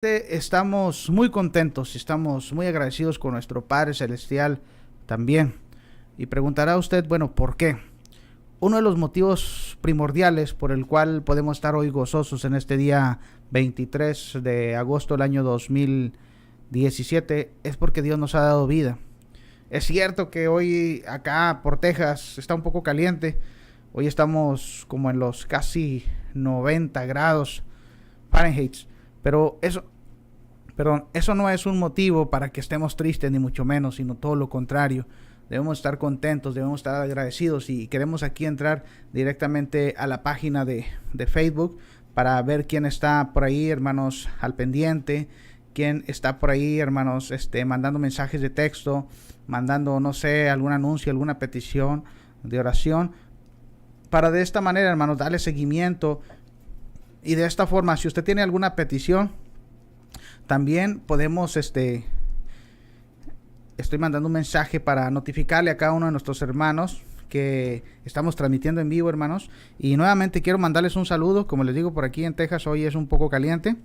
Estamos muy contentos y estamos muy agradecidos con nuestro Padre Celestial también. Y preguntará usted, bueno, ¿por qué? Uno de los motivos primordiales por el cual podemos estar hoy gozosos en este día 23 de agosto del año 2017 es porque Dios nos ha dado vida. Es cierto que hoy acá por Texas está un poco caliente. Hoy estamos como en los casi 90 grados Fahrenheit. Pero eso no es un motivo para que estemos tristes, ni mucho menos, sino todo lo contrario. Debemos estar contentos, debemos estar agradecidos y queremos aquí entrar directamente a la página de Facebook para ver quién está por ahí, hermanos, al pendiente, quién está por ahí, hermanos, mandando mensajes de texto, mandando, no sé, algún anuncio, alguna petición de oración, para de esta manera, hermanos, darle seguimiento. Y de esta forma, si usted tiene alguna petición, también podemos, estoy mandando un mensaje para notificarle a cada uno de nuestros hermanos que estamos transmitiendo en vivo, hermanos. Y nuevamente quiero mandarles un saludo. Como les digo, por aquí en Texas hoy es un poco caliente.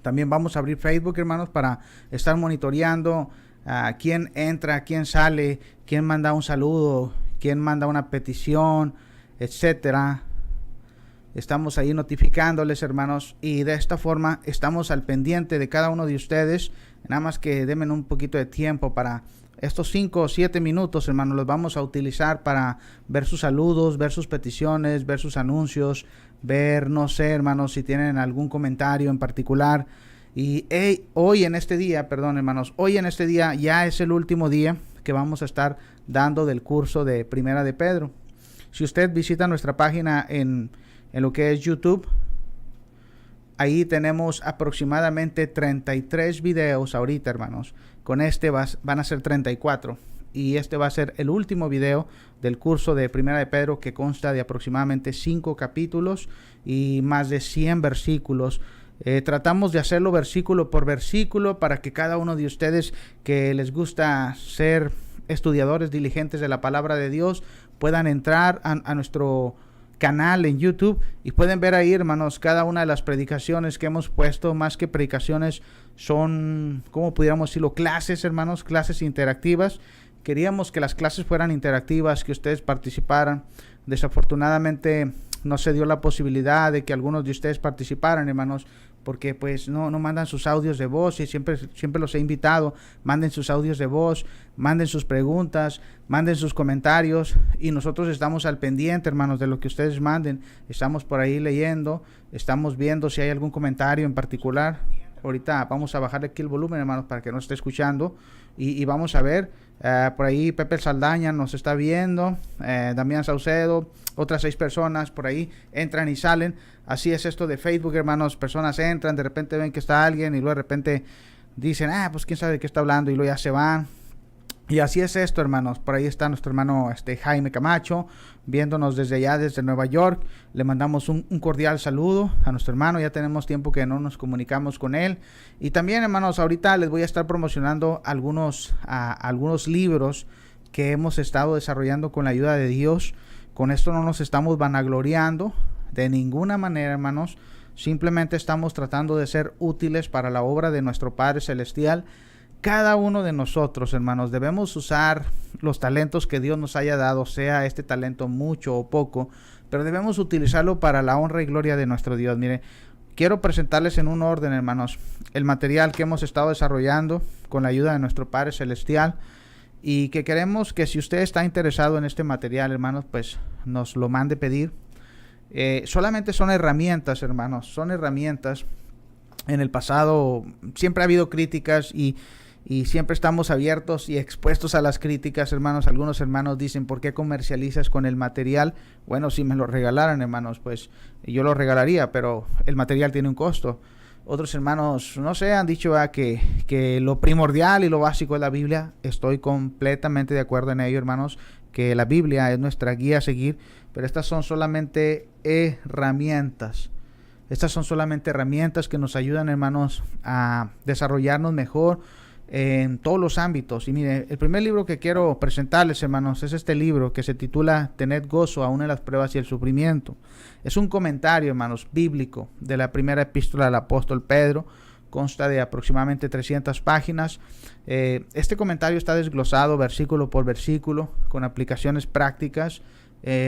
También vamos a abrir Facebook, hermanos, para estar monitoreando a quién entra, quién sale, quién manda un saludo, quién manda una petición, etcétera. Estamos ahí notificándoles, hermanos, y de esta forma estamos al pendiente de cada uno de ustedes. Nada más que denme un poquito de tiempo para estos 5 o 7 minutos, hermanos, los vamos a utilizar para ver sus saludos, ver sus peticiones, ver sus anuncios, ver, no sé, hermanos, si tienen algún comentario en particular. Y hoy en este día, perdón, hermanos, hoy en este día ya es el último día que vamos a estar dando del curso de Primera de Pedro. Si usted visita nuestra página en lo que es YouTube, ahí tenemos aproximadamente 33 videos ahorita, hermanos. Con van a ser 34. Y este va a ser el último video del curso de Primera de Pedro, que consta de aproximadamente 5 capítulos y más de 100 versículos. Tratamos de hacerlo versículo por versículo para que cada uno de ustedes que les gusta ser estudiadores diligentes de la palabra de Dios puedan entrar a nuestro canal en YouTube y pueden ver ahí, hermanos, cada una de las predicaciones que hemos puesto. Más que predicaciones, son, ¿cómo pudiéramos decirlo? Clases, hermanos, clases interactivas. Queríamos que las clases fueran interactivas, que ustedes participaran. Desafortunadamente no se dio la posibilidad de que algunos de ustedes participaran, hermanos, porque pues no mandan sus audios de voz, y siempre los he invitado, manden sus audios de voz, manden sus preguntas, manden sus comentarios, y nosotros estamos al pendiente, hermanos, de lo que ustedes manden. Estamos por ahí leyendo, estamos viendo si hay algún comentario en particular. Ahorita vamos a bajarle aquí el volumen, hermanos, para que no esté escuchando, y vamos a ver, por ahí Pepe Saldaña nos está viendo, Damián Saucedo, otras 6 personas por ahí entran y salen. Así es esto de Facebook, hermanos. Personas entran, de repente ven que está alguien y luego de repente dicen, pues quién sabe de qué está hablando, y luego ya se van. Y así es esto, hermanos. Por ahí está nuestro hermano Jaime Camacho, viéndonos desde allá, desde Nueva York. Le mandamos un cordial saludo a nuestro hermano. Ya tenemos tiempo que no nos comunicamos con él. Y también, hermanos, ahorita les voy a estar promocionando algunos libros que hemos estado desarrollando con la ayuda de Dios. Con esto no nos estamos vanagloriando de ninguna manera, hermanos. Simplemente estamos tratando de ser útiles para la obra de nuestro Padre Celestial. Cada uno de nosotros, hermanos, debemos usar los talentos que Dios nos haya dado, sea este talento mucho o poco, pero debemos utilizarlo para la honra y gloria de nuestro Dios. Mire, quiero presentarles en un orden, hermanos, el material que hemos estado desarrollando con la ayuda de nuestro Padre Celestial, y que queremos que si usted está interesado en este material, hermanos, pues nos lo mande pedir. Solamente son herramientas, hermanos, son herramientas. En el pasado siempre ha habido críticas y siempre estamos abiertos y expuestos a las críticas, hermanos. Algunos hermanos dicen, ¿por qué comercializas con el material? Bueno, si me lo regalaran, hermanos, pues yo lo regalaría, pero el material tiene un costo. Otros hermanos, no sé, han dicho que lo primordial y lo básico es la Biblia. Estoy completamente de acuerdo en ello, hermanos, que la Biblia es nuestra guía a seguir, pero estas son solamente herramientas. Estas son solamente herramientas que nos ayudan, hermanos, a desarrollarnos mejor en todos los ámbitos. Y mire, el primer libro que quiero presentarles, hermanos, es este libro que se titula Tened gozo aún en las pruebas y el sufrimiento. Es un comentario, hermanos, bíblico de la primera epístola del apóstol Pedro, consta de aproximadamente 300 páginas. Este comentario está desglosado versículo por versículo con aplicaciones prácticas.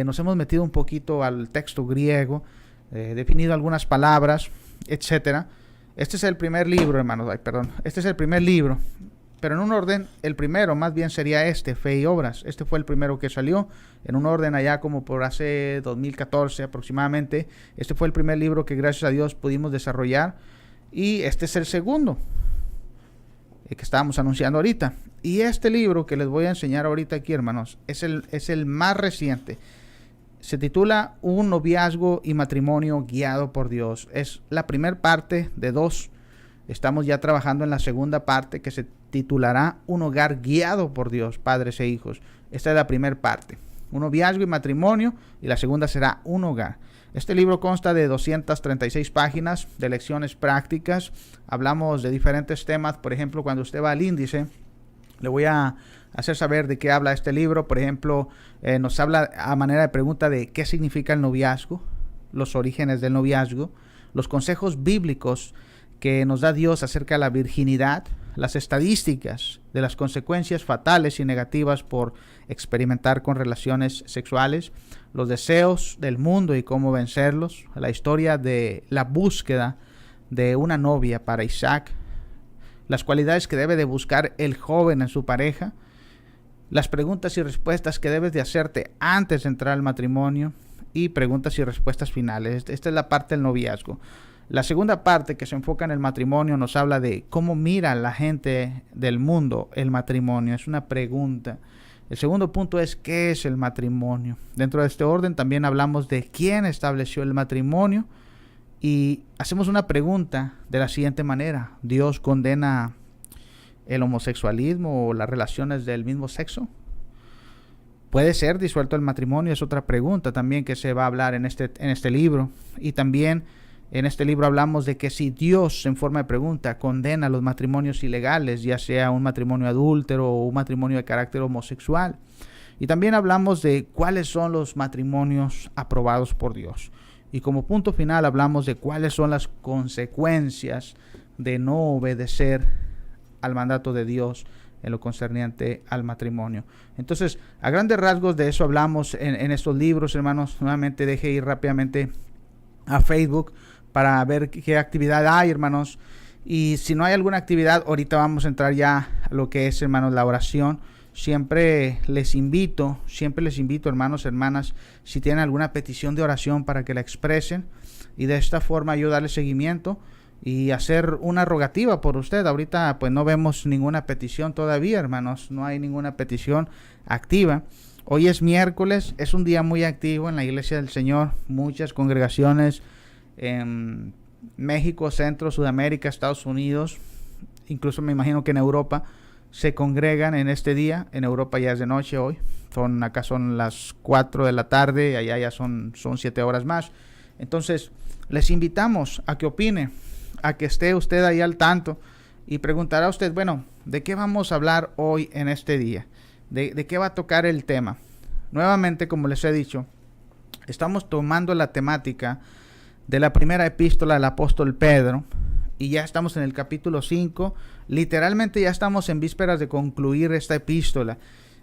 Nos hemos metido un poquito al texto griego, definido algunas palabras, etcétera. Este es el primer libro, hermanos. Este es el primer libro. Pero en un orden, el primero más bien sería Fe y Obras. Este fue el primero que salió en un orden allá como por hace 2014 aproximadamente. Este fue el primer libro que gracias a Dios pudimos desarrollar. Y este es el segundo que estábamos anunciando ahorita. Y este libro que les voy a enseñar ahorita aquí, hermanos, es el más reciente. Se titula Un noviazgo y matrimonio guiado por Dios. Es la primera parte de 2. Estamos ya trabajando en la segunda parte que se titulará Un hogar guiado por Dios, padres e hijos. Esta es la primera parte. Un noviazgo y matrimonio, y la segunda será un hogar. Este libro consta de 236 páginas de lecciones prácticas. Hablamos de diferentes temas. Por ejemplo, cuando usted va al índice, le voy a hacer saber de qué habla este libro. Por ejemplo, nos habla a manera de pregunta de qué significa el noviazgo, los orígenes del noviazgo, los consejos bíblicos que nos da Dios acerca de la virginidad, las estadísticas de las consecuencias fatales y negativas por experimentar con relaciones sexuales, los deseos del mundo y cómo vencerlos, la historia de la búsqueda de una novia para Isaac, las cualidades que debe de buscar el joven en su pareja, las preguntas y respuestas que debes de hacerte antes de entrar al matrimonio y preguntas y respuestas finales. Esta es la parte del noviazgo. La segunda parte, que se enfoca en el matrimonio, nos habla de cómo mira la gente del mundo el matrimonio. Es una pregunta. El segundo punto es ¿qué es el matrimonio? Dentro de este orden también hablamos de quién estableció el matrimonio y hacemos una pregunta de la siguiente manera: ¿Dios condena el homosexualismo o las relaciones del mismo sexo? ¿Puede ser disuelto el matrimonio? Es otra pregunta también que se va a hablar en este libro. Y también en este libro hablamos de que si Dios, en forma de pregunta, condena los matrimonios ilegales, ya sea un matrimonio adúltero o un matrimonio de carácter homosexual. Y también hablamos de cuáles son los matrimonios aprobados por Dios. Y como punto final hablamos de cuáles son las consecuencias de no obedecer al mandato de Dios en lo concerniente al matrimonio. Entonces, a grandes rasgos de eso hablamos en estos libros, hermanos. Nuevamente deje ir rápidamente a Facebook para ver qué actividad hay, hermanos. Y si no hay alguna actividad, ahorita vamos a entrar ya a lo que es, hermanos, la oración. Siempre les invito, hermanos, hermanas, si tienen alguna petición de oración para que la expresen. Y de esta forma yo darle seguimiento y hacer una rogativa por usted. Ahorita pues no vemos ninguna petición todavía, hermanos. No hay ninguna petición activa. Hoy es miércoles, es un día muy activo en la Iglesia del Señor. Muchas congregaciones en México, Centro, Sudamérica, Estados Unidos, incluso me imagino que en Europa, se congregan en este día. En Europa ya es de noche hoy. Acá son las 4 de la tarde, allá ya son 7 horas más. Entonces, les invitamos a que opine, a que esté usted ahí al tanto y preguntará usted, bueno, ¿de qué vamos a hablar hoy en este día? ¿De qué va a tocar el tema? Nuevamente, como les he dicho, estamos tomando la temática de la primera epístola del apóstol Pedro y ya estamos en el capítulo 5. Literalmente ya estamos en vísperas de concluir esta epístola.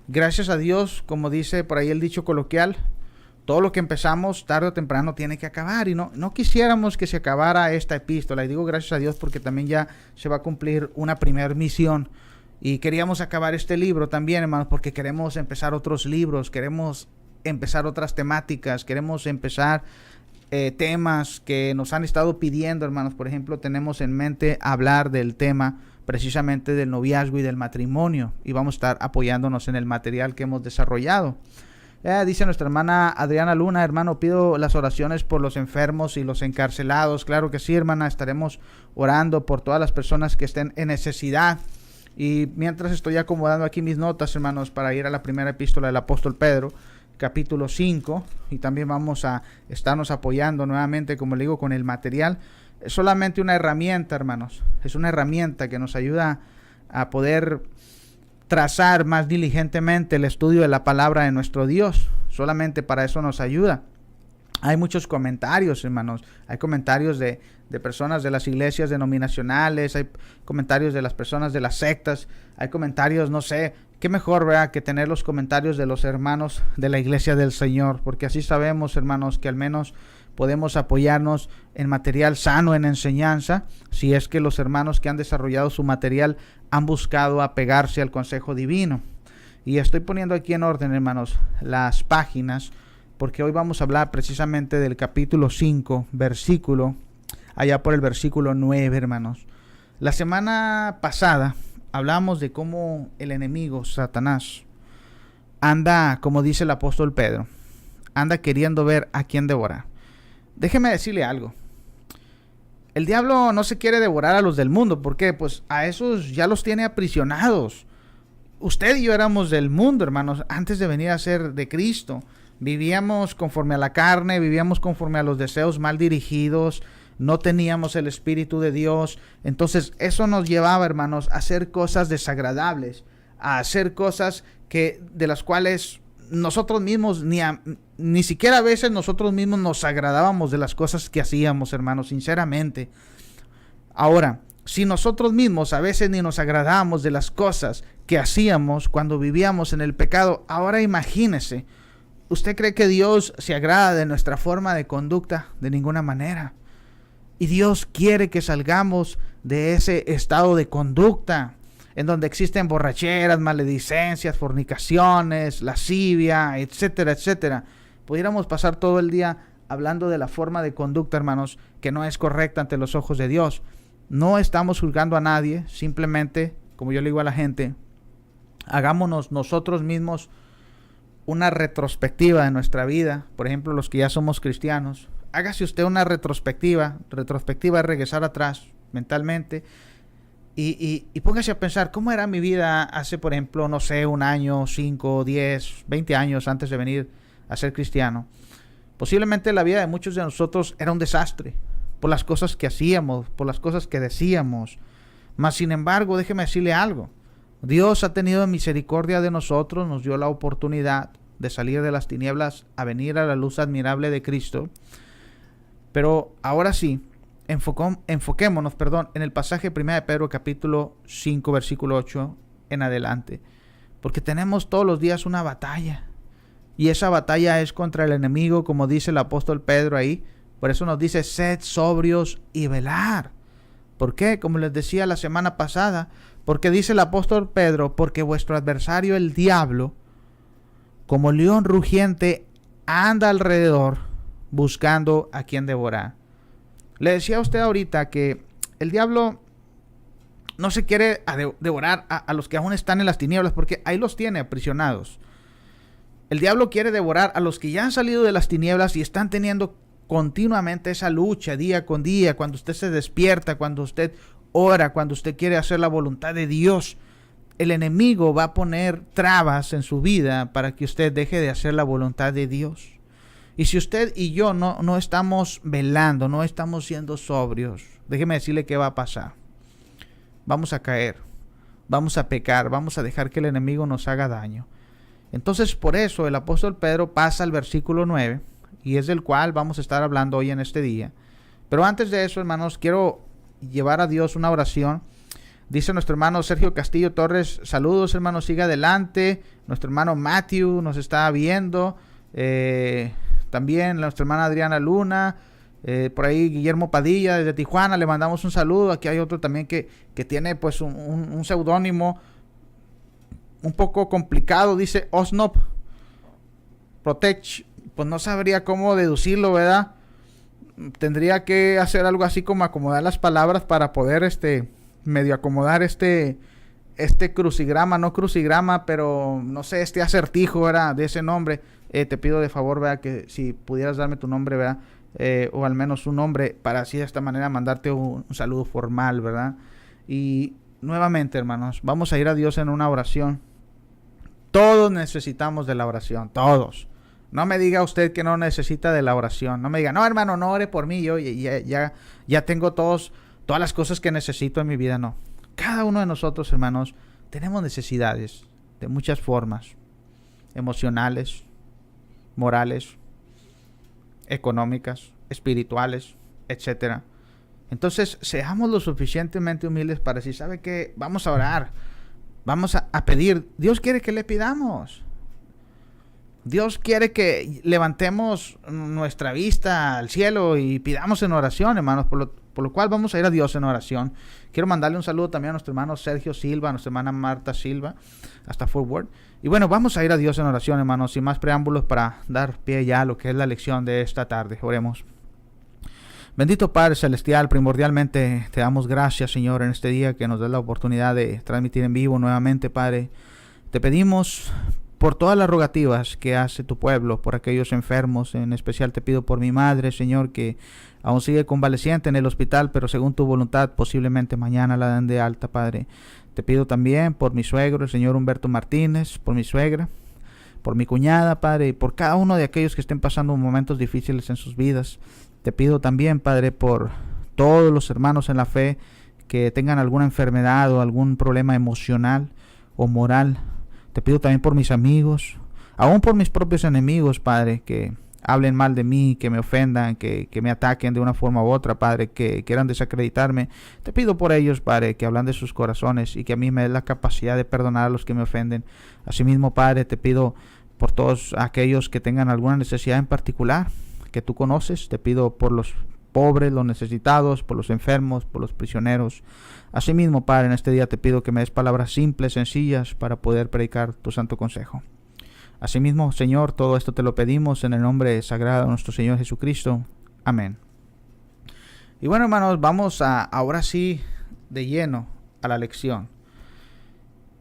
Gracias a Dios, como dice por ahí el dicho coloquial, todo lo que empezamos tarde o temprano tiene que acabar, y no quisiéramos que se acabara esta epístola. Y digo gracias a Dios porque también ya se va a cumplir una primera misión. Y queríamos acabar este libro también, hermanos, porque queremos empezar otros libros, queremos empezar otras temáticas, queremos empezar temas que nos han estado pidiendo, hermanos. Por ejemplo, tenemos en mente hablar del tema precisamente del noviazgo y del matrimonio, y vamos a estar apoyándonos en el material que hemos desarrollado. Dice nuestra hermana Adriana Luna: hermano, pido las oraciones por los enfermos y los encarcelados. Claro que sí, hermana, estaremos orando por todas las personas que estén en necesidad. Y mientras estoy acomodando aquí mis notas, hermanos, para ir a la primera epístola del apóstol Pedro, capítulo 5, y también vamos a estarnos apoyando nuevamente, como le digo, con el material. Es solamente una herramienta, hermanos. Es una herramienta que nos ayuda a poder trazar más diligentemente el estudio de la palabra de nuestro Dios. Solamente para eso nos ayuda. Hay muchos comentarios, hermanos. Hay comentarios de personas de las iglesias denominacionales. Hay comentarios de las personas de las sectas. Hay comentarios, no sé, qué mejor, ¿verdad?, que tener los comentarios de los hermanos de la iglesia del Señor. Porque así sabemos, hermanos, que al menos podemos apoyarnos en material sano, en enseñanza, si es que los hermanos que han desarrollado su material han buscado apegarse al consejo divino. Y estoy poniendo aquí en orden, hermanos, las páginas, porque hoy vamos a hablar precisamente del capítulo 5, versículo, allá por el versículo 9, hermanos. La semana pasada hablamos de cómo el enemigo, Satanás, anda, como dice el apóstol Pedro, anda queriendo ver a quién devorar. Déjeme decirle algo. El diablo no se quiere devorar a los del mundo. ¿Por qué? Pues a esos ya los tiene aprisionados. Usted y yo éramos del mundo, hermanos, antes de venir a ser de Cristo. Vivíamos conforme a la carne, vivíamos conforme a los deseos mal dirigidos, no teníamos el Espíritu de Dios. Entonces eso nos llevaba, hermanos, a hacer cosas desagradables, a hacer cosas de las cuales nosotros mismos, ni siquiera a veces nosotros mismos nos agradábamos de las cosas que hacíamos, hermanos, sinceramente. Ahora, si nosotros mismos a veces ni nos agradábamos de las cosas que hacíamos cuando vivíamos en el pecado, ahora imagínese, ¿usted cree que Dios se agrada de nuestra forma de conducta? De ninguna manera. Y Dios quiere que salgamos de ese estado de conducta en donde existen borracheras, maledicencias, fornicaciones, lascivia, etcétera, etcétera. Pudiéramos pasar todo el día hablando de la forma de conducta, hermanos, que no es correcta ante los ojos de Dios. No estamos juzgando a nadie, simplemente, como yo le digo a la gente, hagámonos nosotros mismos una retrospectiva de nuestra vida. Por ejemplo, los que ya somos cristianos, hágase usted una retrospectiva. Retrospectiva es regresar atrás mentalmente y póngase a pensar cómo era mi vida hace, por ejemplo, no sé, un año, 5, 10, 20 años antes de venir a ser cristiano. Posiblemente la vida de muchos de nosotros era un desastre por las cosas que hacíamos, por las cosas que decíamos. Mas, sin embargo, déjeme decirle algo. Dios ha tenido misericordia de nosotros, nos dio la oportunidad de salir de las tinieblas a venir a la luz admirable de Cristo. Pero ahora sí, enfoquémonos, en el pasaje 1 de Pedro capítulo 5, versículo 8 en adelante. Porque tenemos todos los días una batalla. Y esa batalla es contra el enemigo, como dice el apóstol Pedro ahí. Por eso nos dice, sed sobrios y velar. ¿Por qué? Como les decía la semana pasada, porque dice el apóstol Pedro, porque vuestro adversario el diablo, como león rugiente, anda alrededor buscando a quien devorar. Le decía a usted ahorita que el diablo no se quiere devorar a los que aún están en las tinieblas, porque ahí los tiene aprisionados. El diablo quiere devorar a los que ya han salido de las tinieblas y están teniendo continuamente esa lucha día con día, cuando usted se despierta, cuando usted ora, cuando usted quiere hacer la voluntad de Dios. El enemigo va a poner trabas en su vida para que usted deje de hacer la voluntad de Dios. Y si usted y yo no estamos velando, no estamos siendo sobrios, déjeme decirle qué va a pasar. Vamos a caer, vamos a pecar, vamos a dejar que el enemigo nos haga daño. Entonces, por eso el apóstol Pedro pasa al versículo 9, y es del cual vamos a estar hablando hoy en este día. Pero antes de eso, hermanos, quiero llevar a Dios una oración. Dice nuestro hermano Sergio Castillo Torres, saludos, hermano, siga adelante. Nuestro hermano Matthew nos está viendo. También nuestra hermana Adriana Luna. Por ahí Guillermo Padilla desde Tijuana, le mandamos un saludo. Aquí hay otro también que tiene pues un seudónimo un poco complicado, dice Osnop Protech. Pues no sabría cómo deducirlo, ¿verdad? Tendría que hacer algo así como acomodar las palabras para poder medio acomodar este crucigrama, no crucigrama, pero no sé, este acertijo, ¿verdad? De ese nombre. Te pido de favor, ¿verdad? Que si pudieras darme tu nombre, ¿verdad? O al menos un nombre para así de esta manera mandarte un saludo formal, ¿verdad? Y nuevamente, hermanos, vamos a ir a Dios en una oración. Todos necesitamos de la oración, todos. No me diga usted que no necesita de la oración. No me diga, no, hermano, no ore por mí. Yo ya tengo todas las cosas que necesito en mi vida. No. Cada uno de nosotros, hermanos, tenemos necesidades de muchas formas. Emocionales, morales, económicas, espirituales, etcétera. Entonces, seamos lo suficientemente humildes para decir, ¿sabe qué? Vamos a orar, vamos a pedir. Dios quiere que le pidamos. Dios quiere que levantemos nuestra vista al cielo y pidamos en oración, hermanos, por lo cual vamos a ir a Dios en oración. Quiero mandarle un saludo también a nuestro hermano Sergio Silva, a nuestra hermana Marta Silva, hasta Fort Worth. Y bueno, vamos a ir a Dios en oración, hermanos, sin más preámbulos, para dar pie ya a lo que es la lección de esta tarde. Oremos. Bendito Padre Celestial, primordialmente te damos gracias, Señor, en este día que nos da la oportunidad de transmitir en vivo nuevamente, Padre. Te pedimos por todas las rogativas que hace tu pueblo, por aquellos enfermos, en especial te pido por mi madre, Señor, que aún sigue convaleciente en el hospital, pero según tu voluntad posiblemente mañana la den de alta, Padre. Te pido también por mi suegro, el señor Humberto Martínez, por mi suegra, por mi cuñada, Padre, y por cada uno de aquellos que estén pasando momentos difíciles en sus vidas. Te pido también, Padre, por todos los hermanos en la fe que tengan alguna enfermedad o algún problema emocional o moral. Te pido también por mis amigos, aún por mis propios enemigos, Padre, que hablen mal de mí, que me ofendan, que me ataquen de una forma u otra, Padre, que quieran desacreditarme. Te pido por ellos, Padre, que hablan de sus corazones y que a mí me dé la capacidad de perdonar a los que me ofenden. Asimismo, Padre, te pido por todos aquellos que tengan alguna necesidad en particular que tú conoces. Te pido por los pobres, los necesitados, por los enfermos, por los prisioneros. Asimismo, Padre, en este día te pido que me des palabras simples, sencillas, para poder predicar tu santo consejo. Asimismo, Señor, todo esto te lo pedimos en el nombre sagrado de nuestro Señor Jesucristo. Amén. Y bueno, hermanos, vamos ahora sí de lleno a la lección.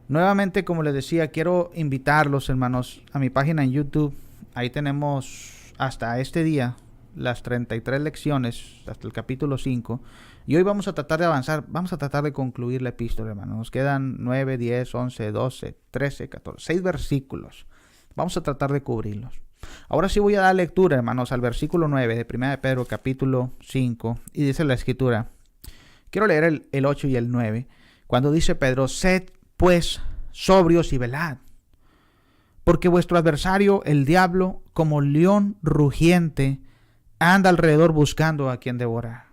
Nuevamente, como les decía, quiero invitarlos, hermanos, a mi página en YouTube. Ahí tenemos hasta este día las 33 lecciones, hasta el capítulo 5. Y hoy vamos a tratar de avanzar, vamos a tratar de concluir la epístola, hermanos. Nos quedan 9, 10, 11, 12, 13, 14, 6 versículos. Vamos a tratar de cubrirlos. Ahora sí voy a dar lectura, hermanos, al versículo 9 de 1 de Pedro, capítulo 5. Y dice la escritura. Quiero leer el 8 y el 9. Cuando dice Pedro, sed pues sobrios y velad. Porque vuestro adversario, el diablo, como león rugiente, anda alrededor buscando a quien devorar.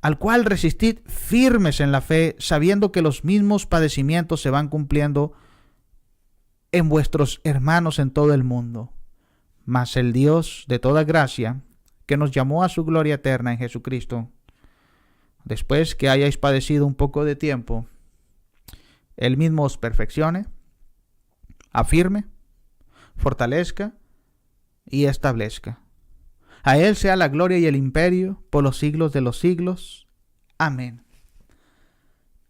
Al cual resistid firmes en la fe, sabiendo que los mismos padecimientos se van cumpliendo en vuestros hermanos en todo el mundo. Mas el Dios de toda gracia, que nos llamó a su gloria eterna en Jesucristo, después que hayáis padecido un poco de tiempo, Él mismo os perfeccione, afirme, fortalezca y establezca. A Él sea la gloria y el imperio por los siglos de los siglos. Amén.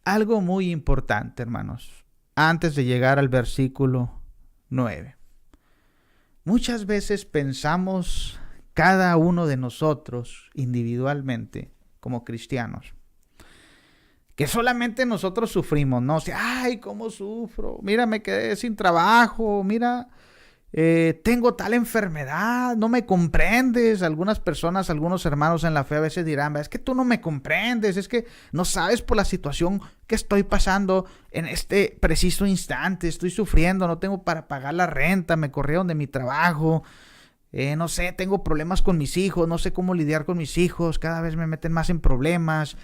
Algo muy importante, hermanos, antes de llegar al versículo 9. Muchas veces pensamos cada uno de nosotros individualmente como cristianos que solamente nosotros sufrimos, ¿no? O sea, ay, cómo sufro, mira, me quedé sin trabajo, mira, tengo tal enfermedad, no me comprendes. Algunas personas, algunos hermanos en la fe a veces dirán, es que tú no me comprendes, es que no sabes por la situación que estoy pasando en este preciso instante, estoy sufriendo, no tengo para pagar la renta, me corrieron de mi trabajo, no sé, tengo problemas con mis hijos, no sé cómo lidiar con mis hijos, cada vez me meten más en problemas.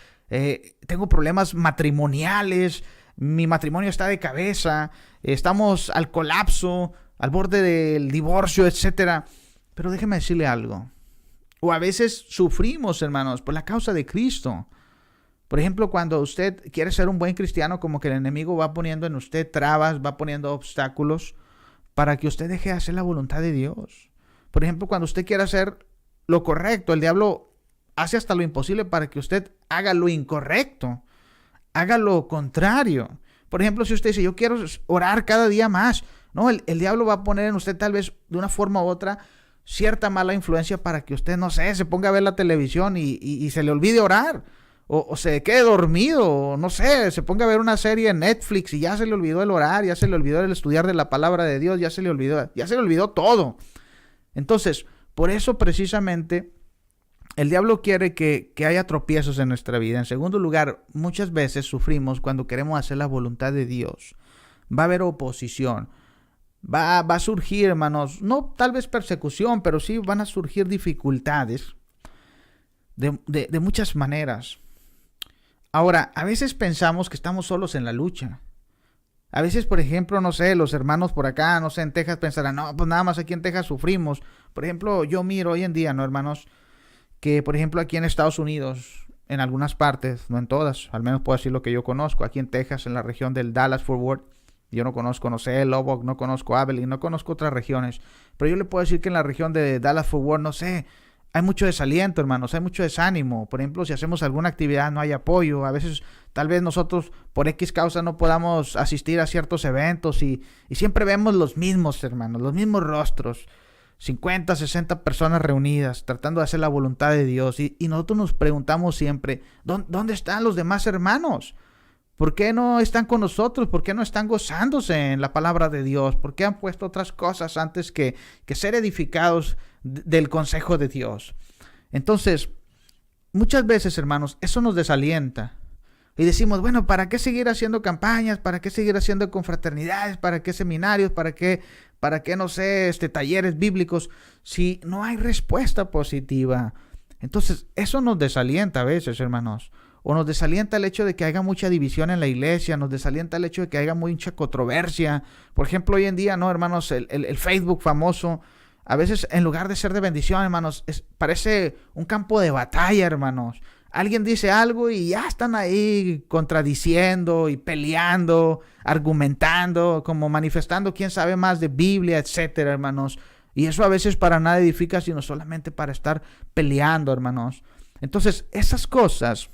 Tengo problemas matrimoniales, mi matrimonio está de cabeza, estamos al colapso, al borde del divorcio, etcétera. Pero déjeme decirle algo. O a veces sufrimos, hermanos, por la causa de Cristo. Por ejemplo, cuando usted quiere ser un buen cristiano, como que el enemigo va poniendo en usted trabas, va poniendo obstáculos para que usted deje de hacer la voluntad de Dios. Por ejemplo, cuando usted quiere hacer lo correcto, el diablo hace hasta lo imposible para que usted haga lo incorrecto, haga lo contrario. Por ejemplo, si usted dice, yo quiero orar cada día más, no, el diablo va a poner en usted tal vez de una forma u otra cierta mala influencia para que usted, no sé, se ponga a ver la televisión y se le olvide orar, o se quede dormido, o no sé, se ponga a ver una serie en Netflix y ya se le olvidó el orar, ya se le olvidó el estudiar de la palabra de Dios, ya se le olvidó todo. Entonces, por eso precisamente el diablo quiere que haya tropiezos en nuestra vida. En segundo lugar, muchas veces sufrimos cuando queremos hacer la voluntad de Dios. Va a haber oposición. Va a surgir, hermanos, no tal vez persecución, pero sí van a surgir dificultades de muchas maneras. Ahora, a veces pensamos que estamos solos en la lucha. A veces, por ejemplo, no sé, los hermanos por acá, no sé, en Texas pensarán, no, pues nada más aquí en Texas sufrimos. Por ejemplo, yo miro hoy en día, ¿no, hermanos? Que, por ejemplo, aquí en Estados Unidos, en algunas partes, no en todas, al menos puedo decir lo que yo conozco, aquí en Texas, en la región del Dallas-Fort Worth, yo no conozco, no sé, Lubbock, no conozco Abilene, no conozco otras regiones, pero yo le puedo decir que en la región de Dallas-Fort Worth, no sé, hay mucho desaliento, hermanos, hay mucho desánimo. Por ejemplo, si hacemos alguna actividad no hay apoyo. A veces, tal vez nosotros por X causa no podamos asistir a ciertos eventos y siempre vemos los mismos, hermanos, los mismos rostros. 50, 60 personas reunidas tratando de hacer la voluntad de Dios. Y nosotros nos preguntamos siempre, ¿dónde están los demás hermanos? ¿Por qué no están con nosotros? ¿Por qué no están gozándose en la palabra de Dios? ¿Por qué han puesto otras cosas antes que ser edificados del consejo de Dios? Entonces, muchas veces, hermanos, eso nos desalienta. Y decimos, bueno, ¿para qué seguir haciendo campañas? ¿Para qué seguir haciendo confraternidades? ¿Para qué seminarios? ¿Para qué no sé, talleres bíblicos? Si no hay respuesta positiva. Entonces, eso nos desalienta a veces, hermanos. O nos desalienta el hecho de que haya mucha división en la iglesia, nos desalienta el hecho de que haya mucha controversia. Por ejemplo, hoy en día, ¿no, hermanos? El Facebook famoso, a veces en lugar de ser de bendición, hermanos, parece un campo de batalla, hermanos. Alguien dice algo y ya están ahí contradiciendo y peleando, argumentando, como manifestando quién sabe más de Biblia, etcétera, hermanos. Y eso a veces para nada edifica, sino solamente para estar peleando, hermanos. Entonces, esas cosas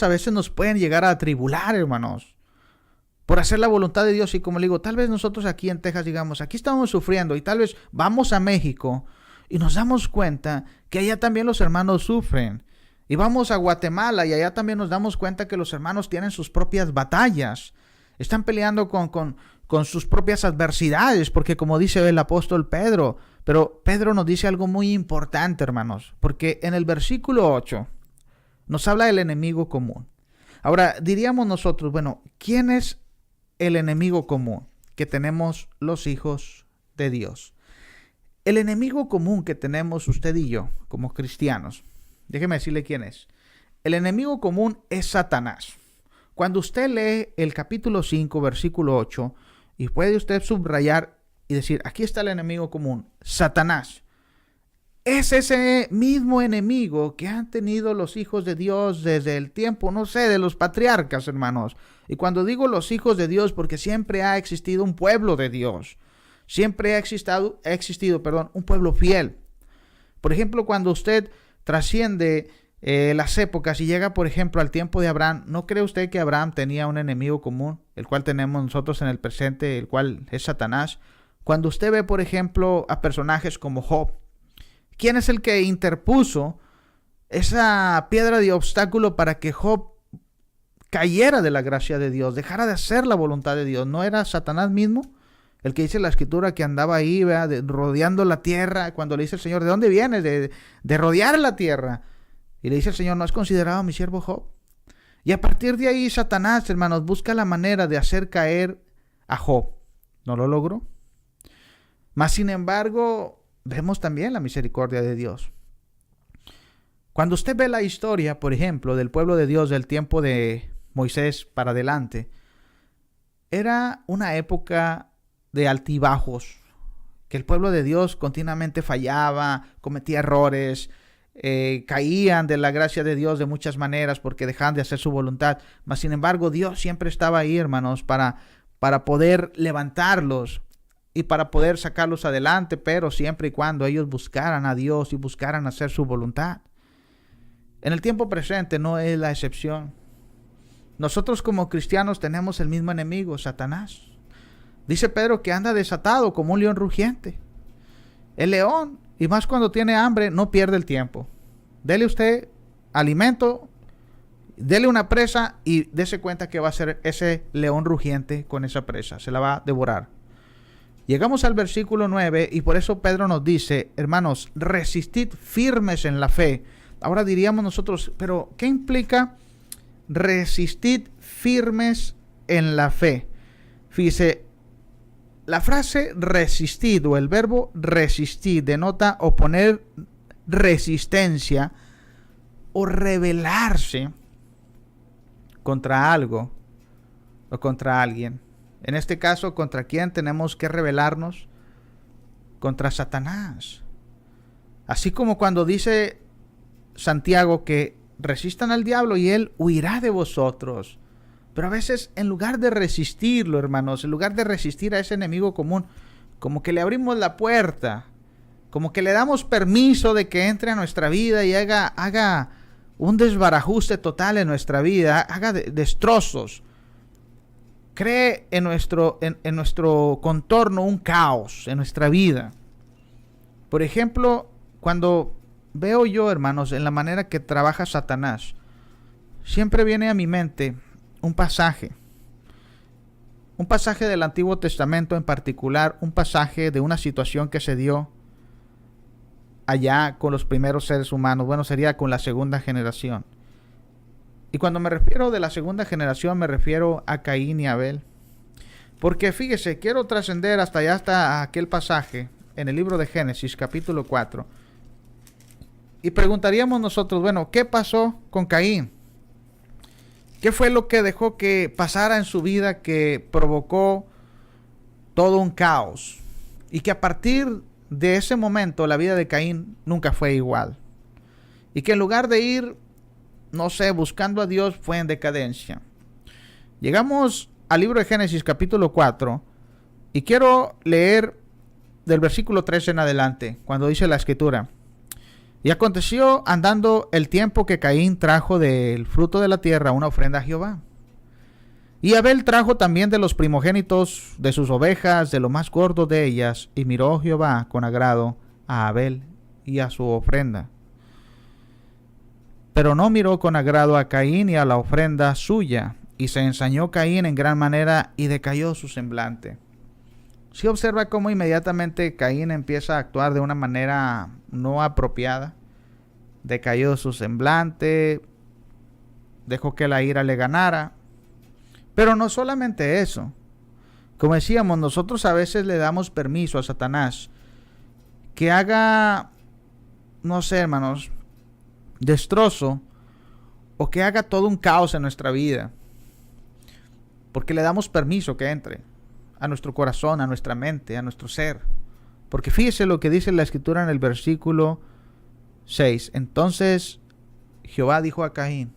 a veces nos pueden llegar a atribular, hermanos, por hacer la voluntad de Dios. Y como le digo, tal vez nosotros aquí en Texas digamos, aquí estamos sufriendo, y tal vez vamos a México y nos damos cuenta que allá también los hermanos sufren. Y vamos a Guatemala y allá también nos damos cuenta que los hermanos tienen sus propias batallas. Están peleando con sus propias adversidades, porque como dice el apóstol Pedro, pero Pedro nos dice algo muy importante, hermanos, porque en el versículo 8 nos habla del enemigo común. Ahora, diríamos nosotros, bueno, ¿quién es el enemigo común que tenemos los hijos de Dios? El enemigo común que tenemos usted y yo como cristianos, déjeme decirle quién es. El enemigo común es Satanás. Cuando usted lee el capítulo 5, versículo 8, y puede usted subrayar y decir, aquí está el enemigo común, Satanás. Es ese mismo enemigo que han tenido los hijos de Dios desde el tiempo, no sé, de los patriarcas, hermanos. Y cuando digo los hijos de Dios, porque siempre ha existido un pueblo de Dios. Siempre ha existido, un pueblo fiel. Por ejemplo, cuando usted trasciende las épocas y llega, por ejemplo, al tiempo de Abraham, ¿no cree usted que Abraham tenía un enemigo común, el cual tenemos nosotros en el presente, el cual es Satanás? Cuando usted ve, por ejemplo, a personajes como Job, ¿quién es el que interpuso esa piedra de obstáculo para que Job cayera de la gracia de Dios, dejara de hacer la voluntad de Dios? ¿No era Satanás mismo? El que dice la escritura que andaba ahí, rodeando la tierra, cuando le dice el Señor, ¿de dónde vienes? De rodear la tierra. Y le dice el Señor, ¿no has considerado a mi siervo Job? Y a partir de ahí Satanás, hermanos, busca la manera de hacer caer a Job. ¿No lo logró? Mas sin embargo, vemos también la misericordia de Dios. Cuando usted ve la historia, por ejemplo, del pueblo de Dios del tiempo de Moisés para adelante, era una época de altibajos, que el pueblo de Dios continuamente fallaba, cometía errores, caían de la gracia de Dios de muchas maneras porque dejaban de hacer su voluntad. Mas sin embargo, Dios siempre estaba ahí, hermanos, para poder levantarlos y para poder sacarlos adelante, pero siempre y cuando ellos buscaran a Dios y buscaran hacer su voluntad. En el tiempo presente no es la excepción. Nosotros como cristianos tenemos el mismo enemigo, Satanás. Dice Pedro que anda desatado como un león rugiente. El león, y más cuando tiene hambre, no pierde el tiempo. Dele usted alimento, dele una presa y dése cuenta que va a ser ese león rugiente con esa presa. Se la va a devorar. Llegamos al versículo 9 y por eso Pedro nos dice, hermanos, resistid firmes en la fe. Ahora diríamos nosotros, pero ¿qué implica resistid firmes en la fe? Fíjese, La frase resistir o el verbo resistir denota oponer resistencia o rebelarse contra algo o contra alguien. En este caso, ¿contra quién tenemos que rebelarnos? Contra Satanás. Así como cuando dice Santiago que resistan al diablo y él huirá de vosotros. Pero a veces, en lugar de resistirlo, hermanos, en lugar de resistir a ese enemigo común, como que le abrimos la puerta, como que le damos permiso de que entre a nuestra vida y haga un desbarajuste total en nuestra vida, haga destrozos. Cree en nuestro contorno un caos en nuestra vida. Por ejemplo, cuando veo yo, hermanos, en la manera que trabaja Satanás, siempre viene a mi mente un pasaje del Antiguo Testamento, en particular, un pasaje de una situación que se dio allá con los primeros seres humanos. Bueno, sería con la segunda generación. Y cuando me refiero de la segunda generación, me refiero a Caín y Abel. Porque fíjese, quiero trascender hasta allá, hasta aquel pasaje en el libro de Génesis, capítulo 4. Y preguntaríamos nosotros, bueno, ¿qué pasó con Caín? ¿Qué fue lo que dejó que pasara en su vida que provocó todo un caos? Y que a partir de ese momento la vida de Caín nunca fue igual. Y que en lugar de ir, no sé, buscando a Dios, fue en decadencia. Llegamos al libro de Génesis capítulo 4 y quiero leer del versículo 13 en adelante, cuando dice la escritura: y aconteció andando el tiempo que Caín trajo del fruto de la tierra una ofrenda a Jehová. Y Abel trajo también de los primogénitos de sus ovejas, de lo más gordo de ellas, y miró Jehová con agrado a Abel y a su ofrenda. Pero no miró con agrado a Caín y a la ofrenda suya, y se ensañó Caín en gran manera y decayó su semblante. Si observa cómo inmediatamente Caín empieza a actuar de una manera no apropiada. Decayó su semblante, dejó que la ira le ganara. Pero no solamente eso. Como decíamos, nosotros a veces le damos permiso a Satanás que haga, no sé, hermanos, destrozo, o que haga todo un caos en nuestra vida, porque le damos permiso que entre a nuestro corazón, a nuestra mente, a nuestro ser. Porque fíjese lo que dice la escritura en el versículo 6. Entonces Jehová dijo a Caín: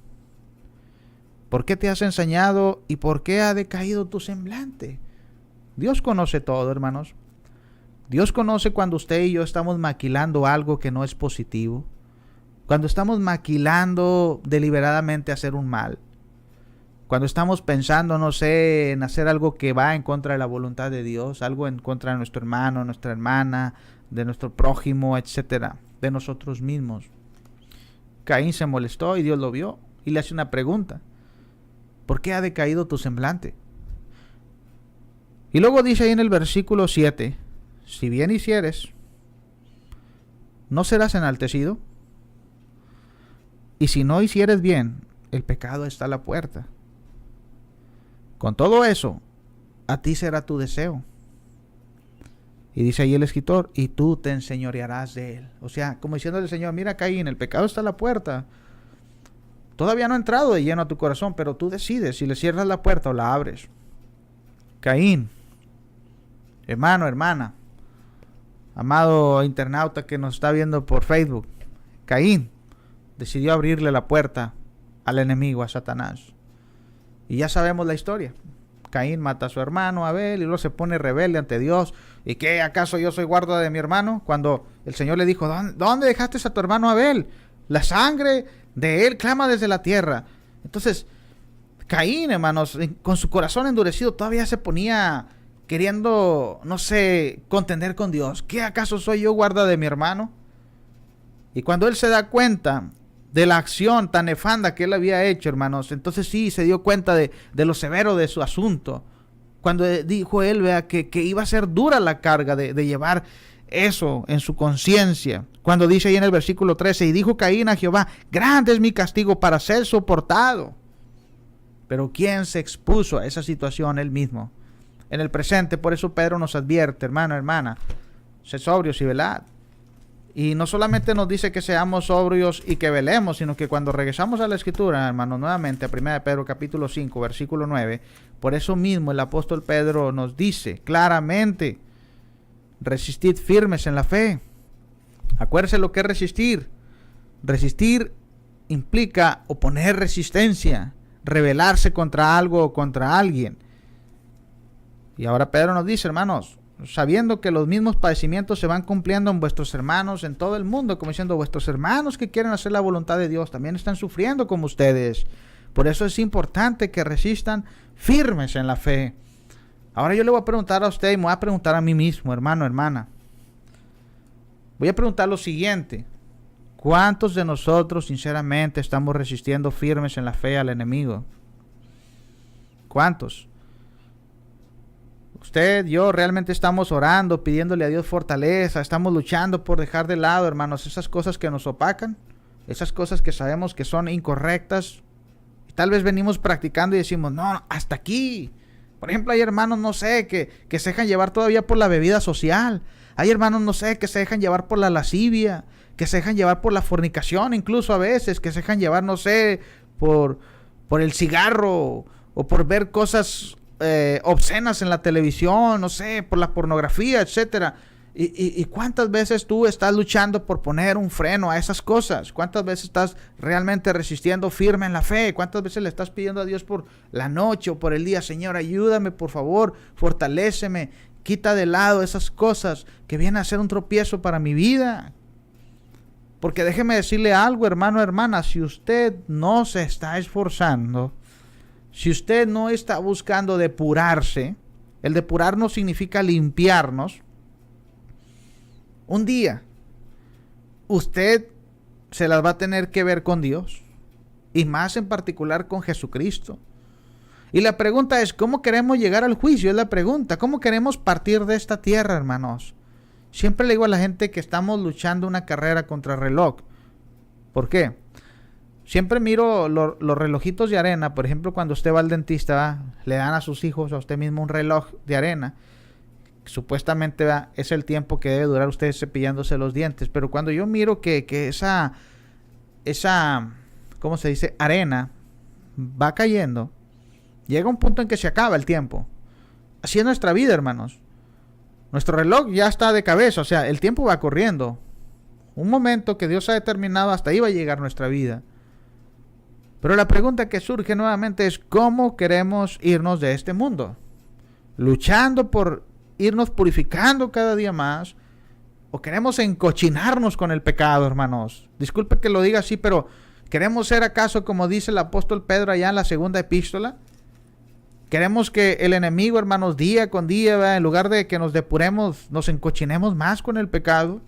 ¿por qué te has ensañado y por qué ha decaído tu semblante? Dios conoce todo, hermanos. Dios conoce cuando usted y yo estamos maquilando algo que no es positivo, cuando estamos maquilando deliberadamente hacer un mal, cuando estamos pensando, no sé, en hacer algo que va en contra de la voluntad de Dios, algo en contra de nuestro hermano, nuestra hermana, de nuestro prójimo, etcétera, de nosotros mismos. Caín se molestó y Dios lo vio y le hace una pregunta: ¿por qué ha decaído tu semblante? Y luego dice ahí en el versículo 7: si bien hicieres, ¿no serás enaltecido? Y si no hicieres bien, el pecado está a la puerta. Con todo eso, a ti será tu deseo. Y dice ahí el escritor: y tú te enseñorearás de él. O sea, como diciéndole al Señor: mira, Caín, el pecado está a la puerta. Todavía no ha entrado de lleno a tu corazón, pero tú decides si le cierras la puerta o la abres. Caín, hermano, hermana, amado internauta que nos está viendo por Facebook, Caín decidió abrirle la puerta al enemigo, a Satanás. Y ya sabemos la historia. Caín mata a su hermano Abel y luego se pone rebelde ante Dios. ¿Y qué? ¿Acaso yo soy guarda de mi hermano? Cuando el Señor le dijo: ¿dónde dejaste a tu hermano Abel? La sangre de él clama desde la tierra. Entonces, Caín, hermanos, con su corazón endurecido, todavía se ponía queriendo, no sé, contender con Dios. ¿Qué? ¿Acaso soy yo guarda de mi hermano? Y cuando él se da cuenta de la acción tan nefanda que él había hecho, hermanos, entonces sí se dio cuenta de lo severo de su asunto. Cuando dijo él, vea, que iba a ser dura la carga de llevar eso en su conciencia. Cuando dice ahí en el versículo 13: y dijo Caín a Jehová: grande es mi castigo para ser soportado. Pero ¿quién se expuso a esa situación? Él mismo. en el presente. Por eso Pedro nos advierte, hermano, hermana, sed sobrios y velad. Y no solamente nos dice que seamos sobrios y que velemos, sino que cuando regresamos a la Escritura, hermano, nuevamente a 1 Pedro capítulo 5, versículo 9, por eso mismo el apóstol Pedro nos dice claramente, resistid firmes en la fe. Acuérdense lo que es resistir. Resistir implica oponer resistencia, rebelarse contra algo o contra alguien. Y ahora Pedro nos dice, hermanos, sabiendo que los mismos padecimientos se van cumpliendo en vuestros hermanos en todo el mundo, como diciendo, vuestros hermanos que quieren hacer la voluntad de Dios también están sufriendo como ustedes. Por eso es importante que resistan firmes en la fe. Ahora yo le voy a preguntar a usted y me voy a preguntar a mí mismo, hermano, hermana. Voy a preguntar lo siguiente. ¿Cuántos de nosotros sinceramente estamos resistiendo firmes en la fe al enemigo? ¿Cuántos? Usted, yo, realmente estamos orando, pidiéndole a Dios fortaleza, estamos luchando por dejar de lado, hermanos, esas cosas que nos opacan, esas cosas que sabemos que son incorrectas. Y tal vez venimos practicando y decimos, no, hasta aquí. Por ejemplo, hay hermanos, no sé, que se dejan llevar todavía por la bebida social. Hay hermanos, no sé, que se dejan llevar por la lascivia, que se dejan llevar por la fornicación, incluso a veces, que se dejan llevar, no sé, por el cigarro o por ver cosas obscenas en la televisión, no sé, por la pornografía, etcétera. Y cuántas veces tú estás luchando por poner un freno a esas cosas, cuántas veces estás realmente resistiendo firme en la fe, cuántas veces le estás pidiendo a Dios por la noche o por el día, Señor, ayúdame por favor, fortaléceme, quita de lado esas cosas que vienen a ser un tropiezo para mi vida. Porque déjeme decirle algo, hermano, hermana, si usted no se está esforzando, si usted no está buscando depurarse, el depurarnos significa limpiarnos, un día usted se las va a tener que ver con Dios, y más en particular con Jesucristo. Y la pregunta es, ¿cómo queremos llegar al juicio? Es la pregunta, ¿cómo queremos partir de esta tierra, hermanos? Siempre le digo a la gente que estamos luchando una carrera contra reloj. ¿Por qué? Siempre miro los relojitos de arena. Por ejemplo, cuando usted va al dentista, ¿va? Le dan a sus hijos, a usted mismo, un reloj de arena. Supuestamente ¿va? Es el tiempo que debe durar usted cepillándose los dientes. Pero cuando yo miro que esa, ¿cómo se dice? Arena va cayendo, llega un punto en que se acaba el tiempo. Así es nuestra vida, hermanos. Nuestro reloj ya está de cabeza, o sea, el tiempo va corriendo. Un momento que Dios ha determinado, hasta ahí va a llegar nuestra vida. Pero la pregunta que surge nuevamente es, ¿cómo queremos irnos de este mundo? ¿Luchando por irnos purificando cada día más? ¿O queremos encochinarnos con el pecado, hermanos? Disculpe que lo diga así, pero ¿queremos ser acaso como dice el apóstol Pedro allá en la segunda epístola? Queremos que el enemigo, hermanos, día con día, ¿verdad? En lugar de que nos depuremos, nos encochinemos más con el pecado.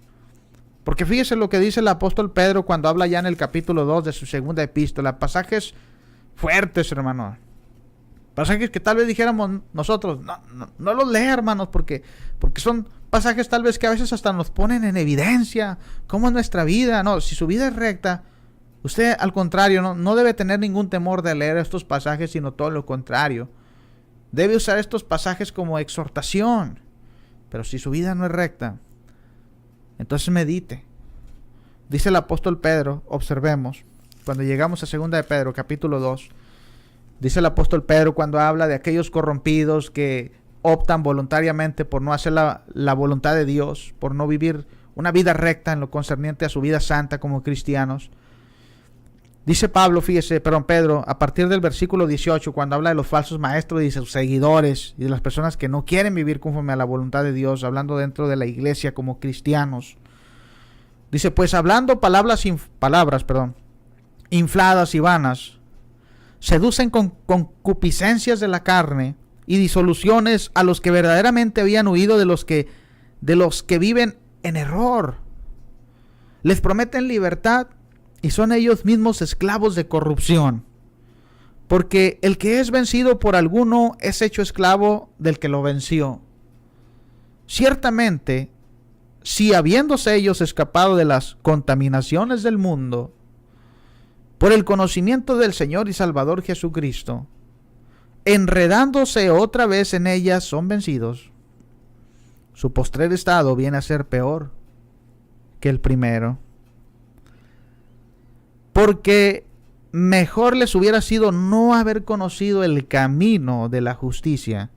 Porque fíjese lo que dice el apóstol Pedro cuando habla ya en el capítulo 2 de su segunda epístola. Pasajes fuertes, hermanos. Pasajes que tal vez dijéramos nosotros, no los lea, hermanos, porque son pasajes tal vez que a veces hasta nos ponen en evidencia cómo es nuestra vida. No, si su vida es recta, usted al contrario no debe tener ningún temor de leer estos pasajes, sino todo lo contrario. Debe usar estos pasajes como exhortación. Pero si su vida no es recta, entonces medite. Dice el apóstol Pedro, observemos, cuando llegamos a 2 de Pedro, capítulo 2, dice el apóstol Pedro cuando habla de aquellos corrompidos que optan voluntariamente por no hacer la voluntad de Dios, por no vivir una vida recta en lo concerniente a su vida santa como cristianos. Dice Pedro, a partir del versículo 18, cuando habla de los falsos maestros y de sus seguidores y de las personas que no quieren vivir conforme a la voluntad de Dios, hablando dentro de la iglesia como cristianos. Dice, pues hablando palabras infladas y vanas, seducen con concupiscencias de la carne y disoluciones a los que verdaderamente habían huido de los que viven en error. Les prometen libertad y son ellos mismos esclavos de corrupción. Porque el que es vencido por alguno es hecho esclavo del que lo venció. Ciertamente, si habiéndose ellos escapado de las contaminaciones del mundo, por el conocimiento del Señor y Salvador Jesucristo, enredándose otra vez en ellas, son vencidos. Su postrer estado viene a ser peor que el primero. Porque mejor les hubiera sido no haber conocido el camino de la justicia,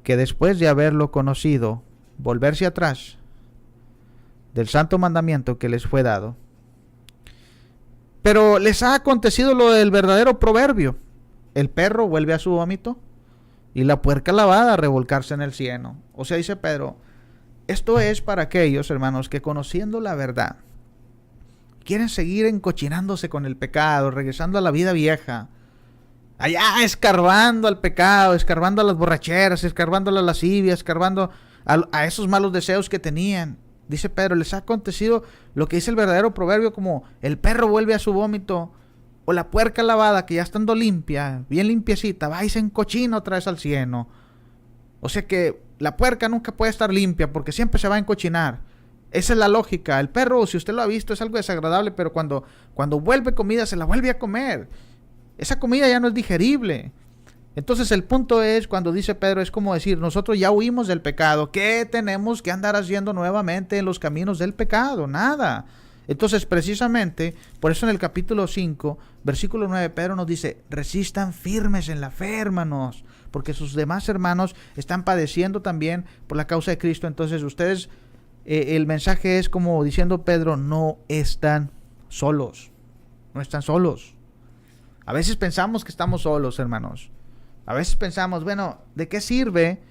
que después de haberlo conocido, volverse atrás del santo mandamiento que les fue dado. Pero les ha acontecido lo del verdadero proverbio: el perro vuelve a su vómito y la puerca lavada a revolcarse en el cieno. O sea, dice Pedro, esto es para aquellos, hermanos, que conociendo la verdad, quieren seguir encochinándose con el pecado, regresando a la vida vieja, allá escarbando al pecado, escarbando a las borracheras, escarbando a la lascivia, escarbando a esos malos deseos que tenían. Dice Pedro, les ha acontecido lo que dice el verdadero proverbio, como el perro vuelve a su vómito, o la puerca lavada, que ya estando limpia, bien limpiecita, va y se encochina otra vez al cieno. O sea que la puerca nunca puede estar limpia, porque siempre se va a encochinar. Esa es la lógica. El perro, si usted lo ha visto, es algo desagradable, pero cuando vuelve comida, se la vuelve a comer. Esa comida ya no es digerible. Entonces el punto es, cuando dice Pedro, es como decir, nosotros ya huimos del pecado. ¿Qué tenemos que andar haciendo nuevamente en los caminos del pecado? Nada. Entonces, precisamente, por eso en el capítulo 5, versículo 9, Pedro nos dice, resistan firmes en la fe, hermanos, porque sus demás hermanos están padeciendo también por la causa de Cristo. Entonces, ustedes, el mensaje es como diciendo Pedro, no están solos. No están solos. A veces pensamos que estamos solos, hermanos. A veces pensamos, bueno, ¿de qué sirve?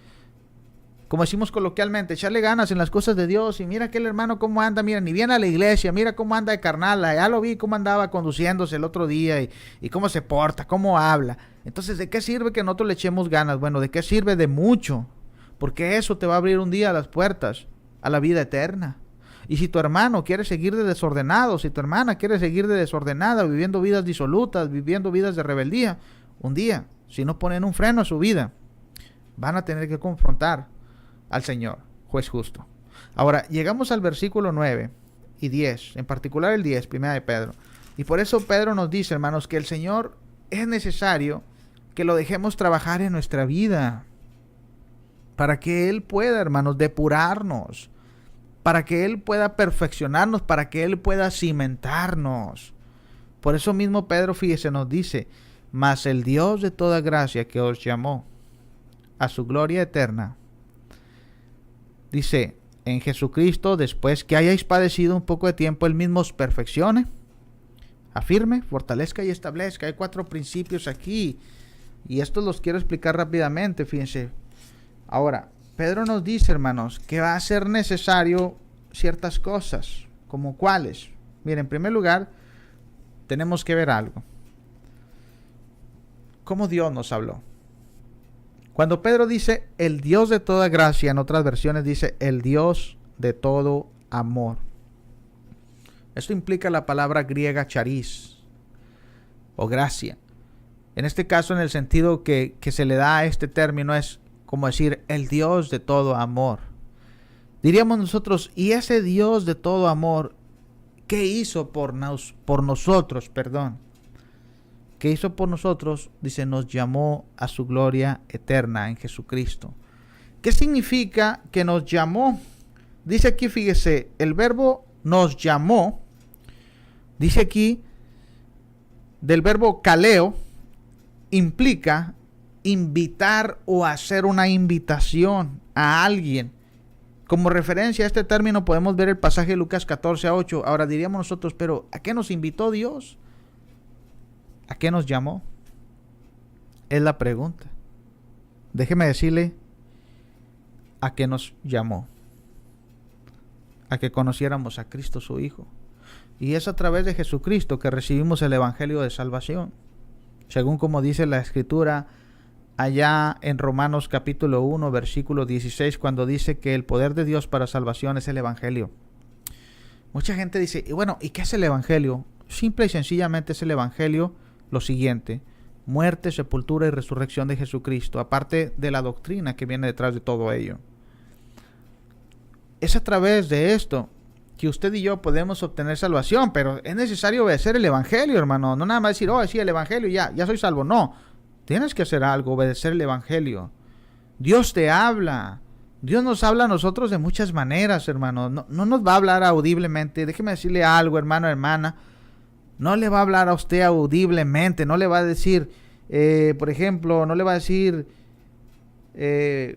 Como decimos coloquialmente, echarle ganas en las cosas de Dios. Y mira aquel hermano cómo anda, mira, ni viene a la iglesia, mira cómo anda de carnal. Ya lo vi cómo andaba conduciéndose el otro día y cómo se porta, cómo habla. Entonces, ¿de qué sirve que nosotros le echemos ganas? Bueno, ¿de qué sirve? De mucho. Porque eso te va a abrir un día las puertas a la vida eterna. Y si tu hermano quiere seguir de desordenado, si tu hermana quiere seguir de desordenada, viviendo vidas disolutas, viviendo vidas de rebeldía, un día, si no ponen un freno a su vida, van a tener que confrontar al Señor, juez justo. Ahora, llegamos al versículo 9 y 10, en particular el 10, primera de Pedro. Y por eso Pedro nos dice, hermanos, que el Señor es necesario que lo dejemos trabajar en nuestra vida, para que Él pueda, hermanos, depurarnos, para que Él pueda perfeccionarnos, para que Él pueda cimentarnos. Por eso mismo Pedro, fíjese, nos dice, mas el Dios de toda gracia que os llamó a su gloria eterna, dice, en Jesucristo, después que hayáis padecido un poco de tiempo, Él mismo os perfeccione, afirme, fortalezca y establezca. Hay 4 principios aquí, y estos los quiero explicar rápidamente, fíjense. Ahora, Pedro nos dice, hermanos, que va a ser necesario ciertas cosas, como cuáles. Miren, en primer lugar, tenemos que ver algo. ¿Cómo Dios nos habló? Cuando Pedro dice el Dios de toda gracia, en otras versiones dice el Dios de todo amor. Esto implica la palabra griega charis o gracia. En este caso, en el sentido que se le da a este término, es como decir el Dios de todo amor. Diríamos nosotros, ¿y ese Dios de todo amor qué hizo por nosotros? ¿Qué hizo por nosotros? Dice, nos llamó a su gloria eterna en Jesucristo. ¿Qué significa que nos llamó? Dice aquí, fíjese, el verbo nos llamó, dice aquí, del verbo kaleo, implica invitar o hacer una invitación a alguien. Como referencia a este término podemos ver el pasaje de Lucas 14:8. Ahora diríamos nosotros, pero ¿a qué nos invitó Dios? ¿A qué nos llamó? Es la pregunta. Déjeme decirle a qué nos llamó. A que conociéramos a Cristo su Hijo. Y es a través de Jesucristo que recibimos el Evangelio de salvación. Según como dice la Escritura allá en Romanos capítulo 1, versículo 16, cuando dice que el poder de Dios para salvación es el Evangelio. Mucha gente dice, y bueno, ¿y qué es el Evangelio? Simple y sencillamente es el Evangelio lo siguiente: muerte, sepultura y resurrección de Jesucristo, aparte de la doctrina que viene detrás de todo ello. Es a través de esto que usted y yo podemos obtener salvación, pero es necesario obedecer el Evangelio, hermano. No nada más decir, oh, sí, el Evangelio, ya soy salvo. No, Tienes que hacer algo, obedecer el evangelio. Dios te habla. Dios nos habla a nosotros de muchas maneras, hermano. No nos va a hablar audiblemente. Déjeme decirle algo, hermano, hermana. No le va a hablar a usted audiblemente. No le va a decir, por ejemplo, no le va a decir,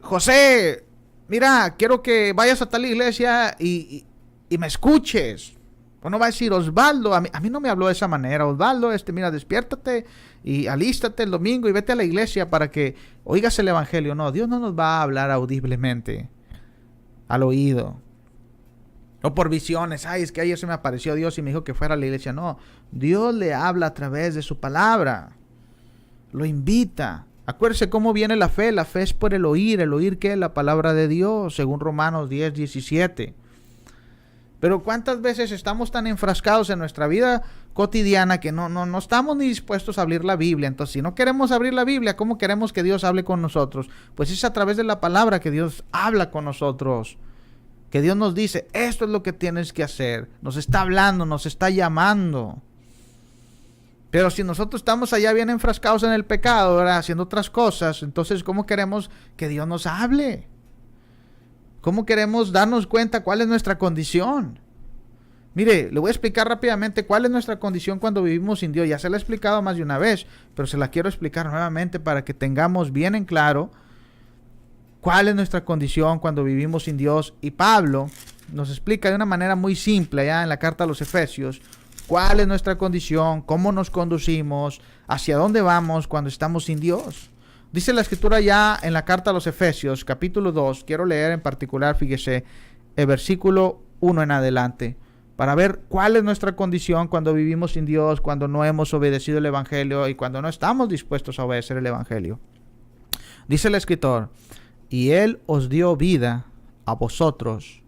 José, mira, quiero que vayas a tal iglesia y me escuches. O no va a decir, Osvaldo, a mí no me habló de esa manera. Osvaldo, mira, despiértate y alístate el domingo y vete a la iglesia para que oigas el evangelio. No, Dios no nos va a hablar audiblemente, al oído. O por visiones. Ay, es que ayer se me apareció Dios y me dijo que fuera a la iglesia. No, Dios le habla a través de su palabra. Lo invita. Acuérdese cómo viene la fe. La fe es por el oír. ¿El oír qué? La palabra de Dios, según Romanos 10:17. Pero ¿cuántas veces estamos tan enfrascados en nuestra vida cotidiana que no estamos ni dispuestos a abrir la Biblia? Entonces, si no queremos abrir la Biblia, ¿cómo queremos que Dios hable con nosotros? Pues es a través de la palabra que Dios habla con nosotros. Que Dios nos dice, esto es lo que tienes que hacer. Nos está hablando, nos está llamando. Pero si nosotros estamos allá bien enfrascados en el pecado, ¿verdad? Haciendo otras cosas, entonces ¿cómo queremos que Dios nos hable? ¿Cómo queremos darnos cuenta cuál es nuestra condición? Mire, le voy a explicar rápidamente cuál es nuestra condición cuando vivimos sin Dios. Ya se la he explicado más de una vez, pero se la quiero explicar nuevamente para que tengamos bien en claro cuál es nuestra condición cuando vivimos sin Dios. Y Pablo nos explica de una manera muy simple allá en la carta a los Efesios cuál es nuestra condición, cómo nos conducimos, hacia dónde vamos cuando estamos sin Dios. Dice la escritura ya en la carta a los Efesios, capítulo 2, quiero leer en particular, fíjese, el versículo 1 en adelante, para ver cuál es nuestra condición cuando vivimos sin Dios, cuando no hemos obedecido el evangelio y cuando no estamos dispuestos a obedecer el evangelio. Dice el escritor, y Él os dio vida a vosotros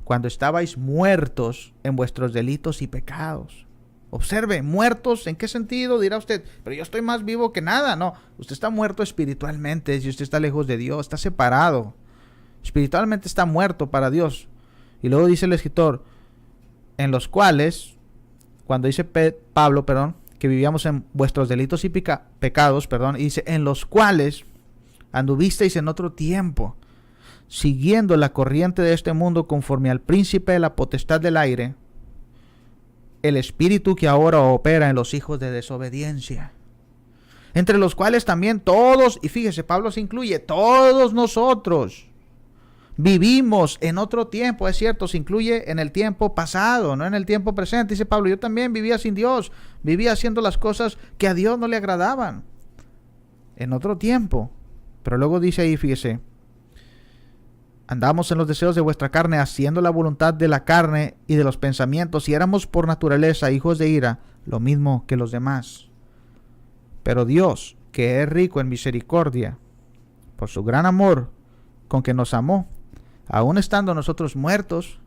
cuando estabais muertos en vuestros delitos y pecados. Observe, muertos, ¿en qué sentido? Dirá usted, pero yo estoy más vivo que nada. No, usted está muerto espiritualmente, si usted está lejos de Dios, está separado. Espiritualmente está muerto para Dios. Y luego dice el escritor, en los cuales, cuando dice Pablo, que vivíamos en vuestros delitos y pecados, y dice, en los cuales anduvisteis en otro tiempo, siguiendo la corriente de este mundo conforme al príncipe de la potestad del aire, el espíritu que ahora opera en los hijos de desobediencia, entre los cuales también todos, y fíjese, Pablo se incluye, todos nosotros vivimos en otro tiempo. Es cierto, se incluye en el tiempo pasado, no en el tiempo presente. Dice Pablo, yo también vivía sin Dios, vivía haciendo las cosas que a Dios no le agradaban, en otro tiempo. Pero luego dice ahí, fíjese, andamos en los deseos de vuestra carne, haciendo la voluntad de la carne y de los pensamientos, y éramos por naturaleza hijos de ira, lo mismo que los demás. Pero Dios, que es rico en misericordia, por su gran amor con que nos amó, aun estando nosotros muertos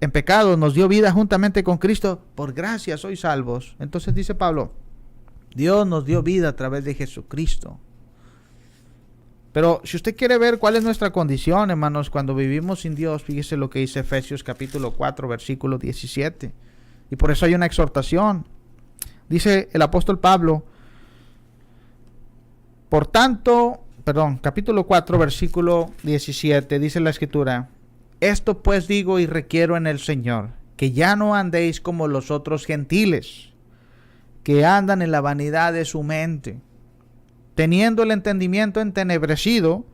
en pecado, nos dio vida juntamente con Cristo. Por gracia sois salvos. Entonces dice Pablo, Dios nos dio vida a través de Jesucristo. Pero si usted quiere ver cuál es nuestra condición, hermanos, cuando vivimos sin Dios, fíjese lo que dice Efesios capítulo 4, versículo 17. Y por eso hay una exhortación. Dice el apóstol Pablo, capítulo 4, versículo 17, dice la escritura, esto pues digo y requiero en el Señor, que ya no andéis como los otros gentiles, que andan en la vanidad de su mente, teniendo el entendimiento entenebrecido,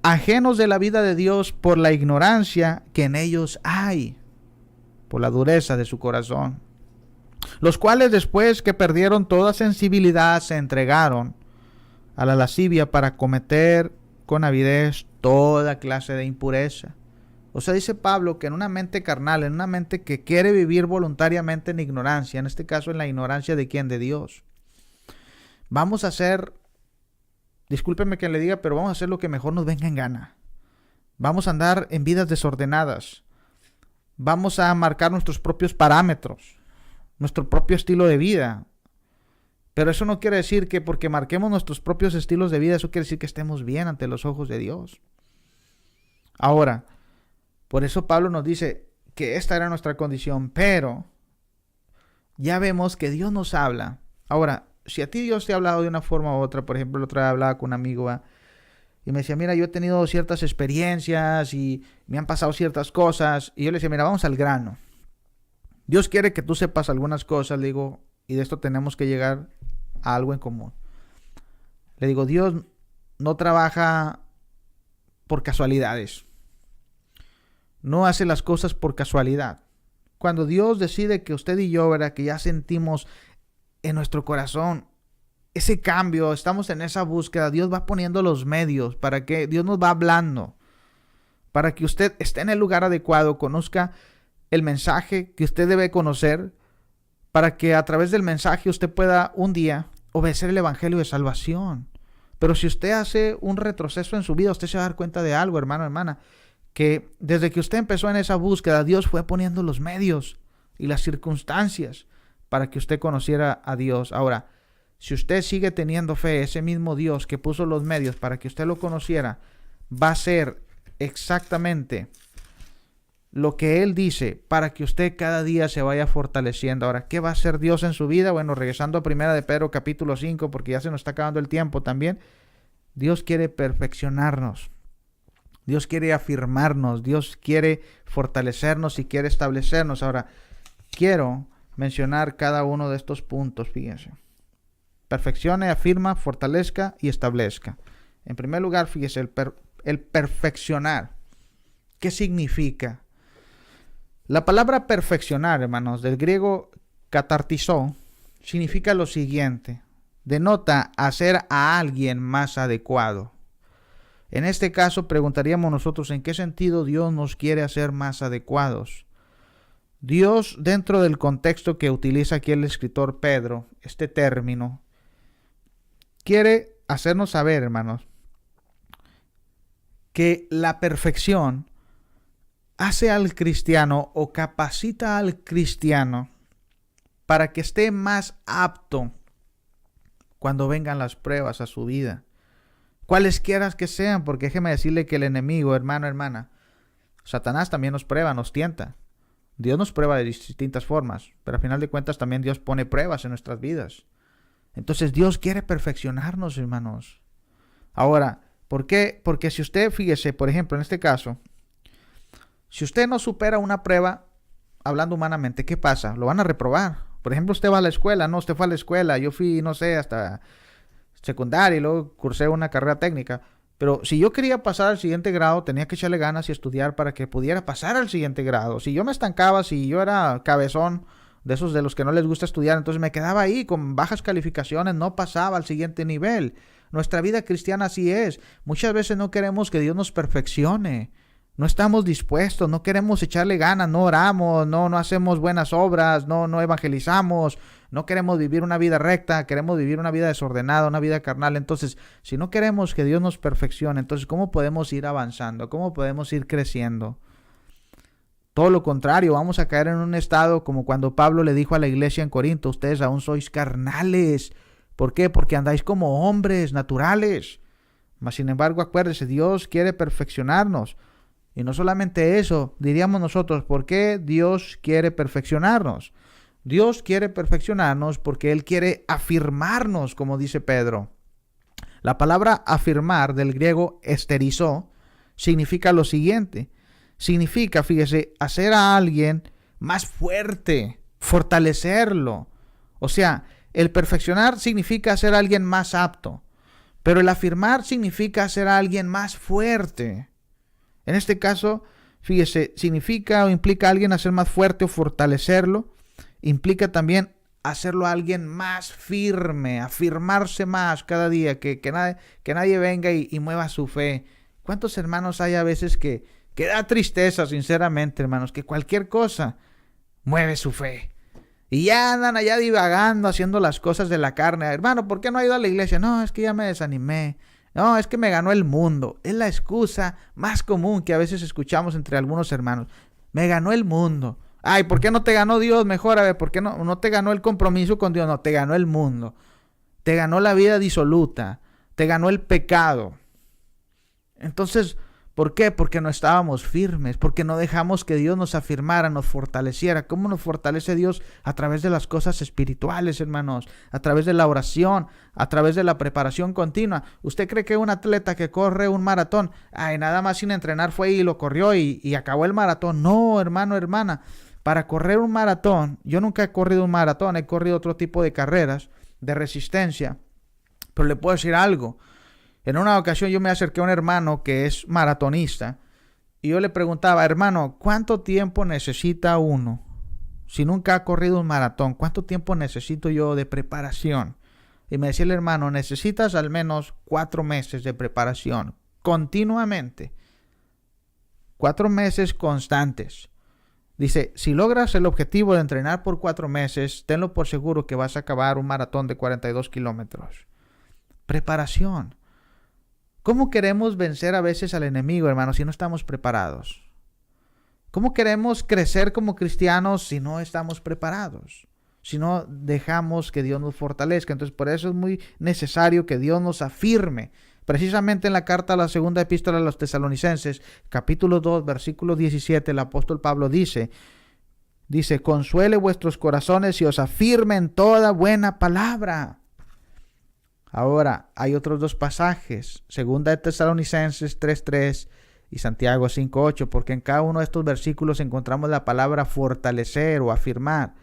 ajenos de la vida de Dios por la ignorancia que en ellos hay, por la dureza de su corazón, los cuales después que perdieron toda sensibilidad se entregaron a la lascivia para cometer con avidez toda clase de impureza. O sea, dice Pablo que en una mente carnal, en una mente que quiere vivir voluntariamente en ignorancia, en este caso en la ignorancia de quién, de Dios, vamos a hacer, discúlpeme que le diga, pero vamos a hacer lo que mejor nos venga en gana. Vamos a andar en vidas desordenadas. Vamos a marcar nuestros propios parámetros, nuestro propio estilo de vida. Pero eso no quiere decir que porque marquemos nuestros propios estilos de vida, eso quiere decir que estemos bien ante los ojos de Dios. Ahora, por eso Pablo nos dice que esta era nuestra condición, pero ya vemos que Dios nos habla. Ahora, si a ti Dios te ha hablado de una forma u otra, por ejemplo, el otro día hablaba con un amigo, ¿va? Y me decía, mira, yo he tenido ciertas experiencias y me han pasado ciertas cosas. Y yo le decía, mira, vamos al grano. Dios quiere que tú sepas algunas cosas, le digo, y de esto tenemos que llegar a algo en común. Le digo, Dios no trabaja por casualidades. No hace las cosas por casualidad. Cuando Dios decide que usted y yo, ¿verdad?, que ya sentimos en nuestro corazón ese cambio, estamos en esa búsqueda, Dios va poniendo los medios para que Dios nos va hablando, para que usted esté en el lugar adecuado, conozca el mensaje que usted debe conocer, para que a través del mensaje usted pueda un día obedecer el evangelio de salvación. Pero si usted hace un retroceso en su vida, usted se va a dar cuenta de algo, hermano, hermana, que desde que usted empezó en esa búsqueda, Dios fue poniendo los medios y las circunstancias para que usted conociera a Dios. Ahora, si usted sigue teniendo fe, ese mismo Dios que puso los medios para que usted lo conociera, va a ser exactamente lo que Él dice para que usted cada día se vaya fortaleciendo. Ahora, ¿qué va a hacer Dios en su vida? Bueno, regresando a 1 de Pedro capítulo 5, porque ya se nos está acabando el tiempo también. Dios quiere perfeccionarnos. Dios quiere afirmarnos. Dios quiere fortalecernos y quiere establecernos. Ahora, quiero mencionar cada uno de estos puntos, fíjense. Perfeccione, afirma, fortalezca y establezca. En primer lugar, fíjese, el perfeccionar. ¿Qué significa? La palabra perfeccionar, hermanos, del griego katartizo, significa lo siguiente. Denota hacer a alguien más adecuado. En este caso, preguntaríamos nosotros en qué sentido Dios nos quiere hacer más adecuados. Dios, dentro del contexto que utiliza aquí el escritor Pedro, este término, quiere hacernos saber, hermanos, que la perfección hace al cristiano o capacita al cristiano para que esté más apto cuando vengan las pruebas a su vida. Cualesquiera que sean, porque déjeme decirle que el enemigo, hermano, hermana, Satanás también nos prueba, nos tienta. Dios nos prueba de distintas formas, pero al final de cuentas también Dios pone pruebas en nuestras vidas. Entonces Dios quiere perfeccionarnos, hermanos. Ahora, ¿por qué? Porque si usted, fíjese, por ejemplo, en este caso, si usted no supera una prueba, hablando humanamente, ¿qué pasa? Lo van a reprobar. Por ejemplo, usted va a la escuela, no, usted fue a la escuela, yo fui, no sé, hasta secundaria y luego cursé una carrera técnica. Pero si yo quería pasar al siguiente grado, tenía que echarle ganas y estudiar para que pudiera pasar al siguiente grado. Si yo me estancaba, si yo era cabezón, de esos de los que no les gusta estudiar, entonces me quedaba ahí con bajas calificaciones, no pasaba al siguiente nivel. Nuestra vida cristiana así es. Muchas veces no queremos que Dios nos perfeccione. No estamos dispuestos, no queremos echarle ganas, no oramos, no hacemos buenas obras, no evangelizamos, no queremos vivir una vida recta, queremos vivir una vida desordenada, una vida carnal. Entonces, si no queremos que Dios nos perfeccione, entonces, ¿cómo podemos ir avanzando? ¿Cómo podemos ir creciendo? Todo lo contrario, vamos a caer en un estado como cuando Pablo le dijo a la iglesia en Corinto, ustedes aún sois carnales. ¿Por qué? Porque andáis como hombres naturales. Mas sin embargo, acuérdense, Dios quiere perfeccionarnos. Y no solamente eso, diríamos nosotros, ¿por qué Dios quiere perfeccionarnos? Dios quiere perfeccionarnos porque Él quiere afirmarnos, como dice Pedro. La palabra afirmar del griego esterizo significa lo siguiente. Significa, fíjese, hacer a alguien más fuerte, fortalecerlo. O sea, el perfeccionar significa hacer a alguien más apto, pero el afirmar significa hacer a alguien más fuerte. En este caso, fíjese, significa o implica a alguien hacer más fuerte o fortalecerlo. Implica también hacerlo a alguien más firme, afirmarse más cada día, que nadie venga y mueva su fe. ¿Cuántos hermanos hay a veces que da tristeza, sinceramente, hermanos, que cualquier cosa mueve su fe? Y ya andan allá divagando, haciendo las cosas de la carne. Hermano, ¿por qué no ha ido a la iglesia? No, es que ya me desanimé. No, es que me ganó el mundo. Es la excusa más común que a veces escuchamos entre algunos hermanos. Me ganó el mundo. Ay, ¿por qué no te ganó Dios? Mejor, a ver, ¿por qué no te ganó el compromiso con Dios? No, te ganó el mundo. Te ganó la vida disoluta. Te ganó el pecado. Entonces, ¿Por qué? Porque no estábamos firmes, porque no dejamos que Dios nos afirmara, nos fortaleciera. ¿Cómo nos fortalece Dios? A través de las cosas espirituales, hermanos, a través de la oración, a través de la preparación continua. ¿Usted cree que un atleta que corre un maratón, nada más sin entrenar fue y lo corrió y acabó el maratón? No, hermano, hermana. Para correr un maratón, yo nunca he corrido un maratón, he corrido otro tipo de carreras de resistencia, pero le puedo decir algo. En una ocasión yo me acerqué a un hermano que es maratonista y yo le preguntaba, hermano, ¿cuánto tiempo necesita uno? Si nunca ha corrido un maratón, ¿cuánto tiempo necesito yo de preparación? Y me decía el hermano, necesitas al menos 4 meses de preparación, continuamente. 4 meses constantes. Dice, si logras el objetivo de entrenar por 4 meses, tenlo por seguro que vas a acabar un maratón de 42 kilómetros. Preparación. ¿Cómo queremos vencer a veces al enemigo, hermanos, si no estamos preparados? ¿Cómo queremos crecer como cristianos si no estamos preparados? Si no dejamos que Dios nos fortalezca. Entonces, por eso es muy necesario que Dios nos afirme. Precisamente en la carta a la segunda epístola a los Tesalonicenses, capítulo 2, versículo 17, el apóstol Pablo dice, consuele vuestros corazones y os afirme en toda buena palabra. Ahora, hay otros 2 pasajes, segunda de Tesalonicenses 3:3 y Santiago 5:8, porque en cada uno de estos versículos encontramos la palabra fortalecer o afirmar.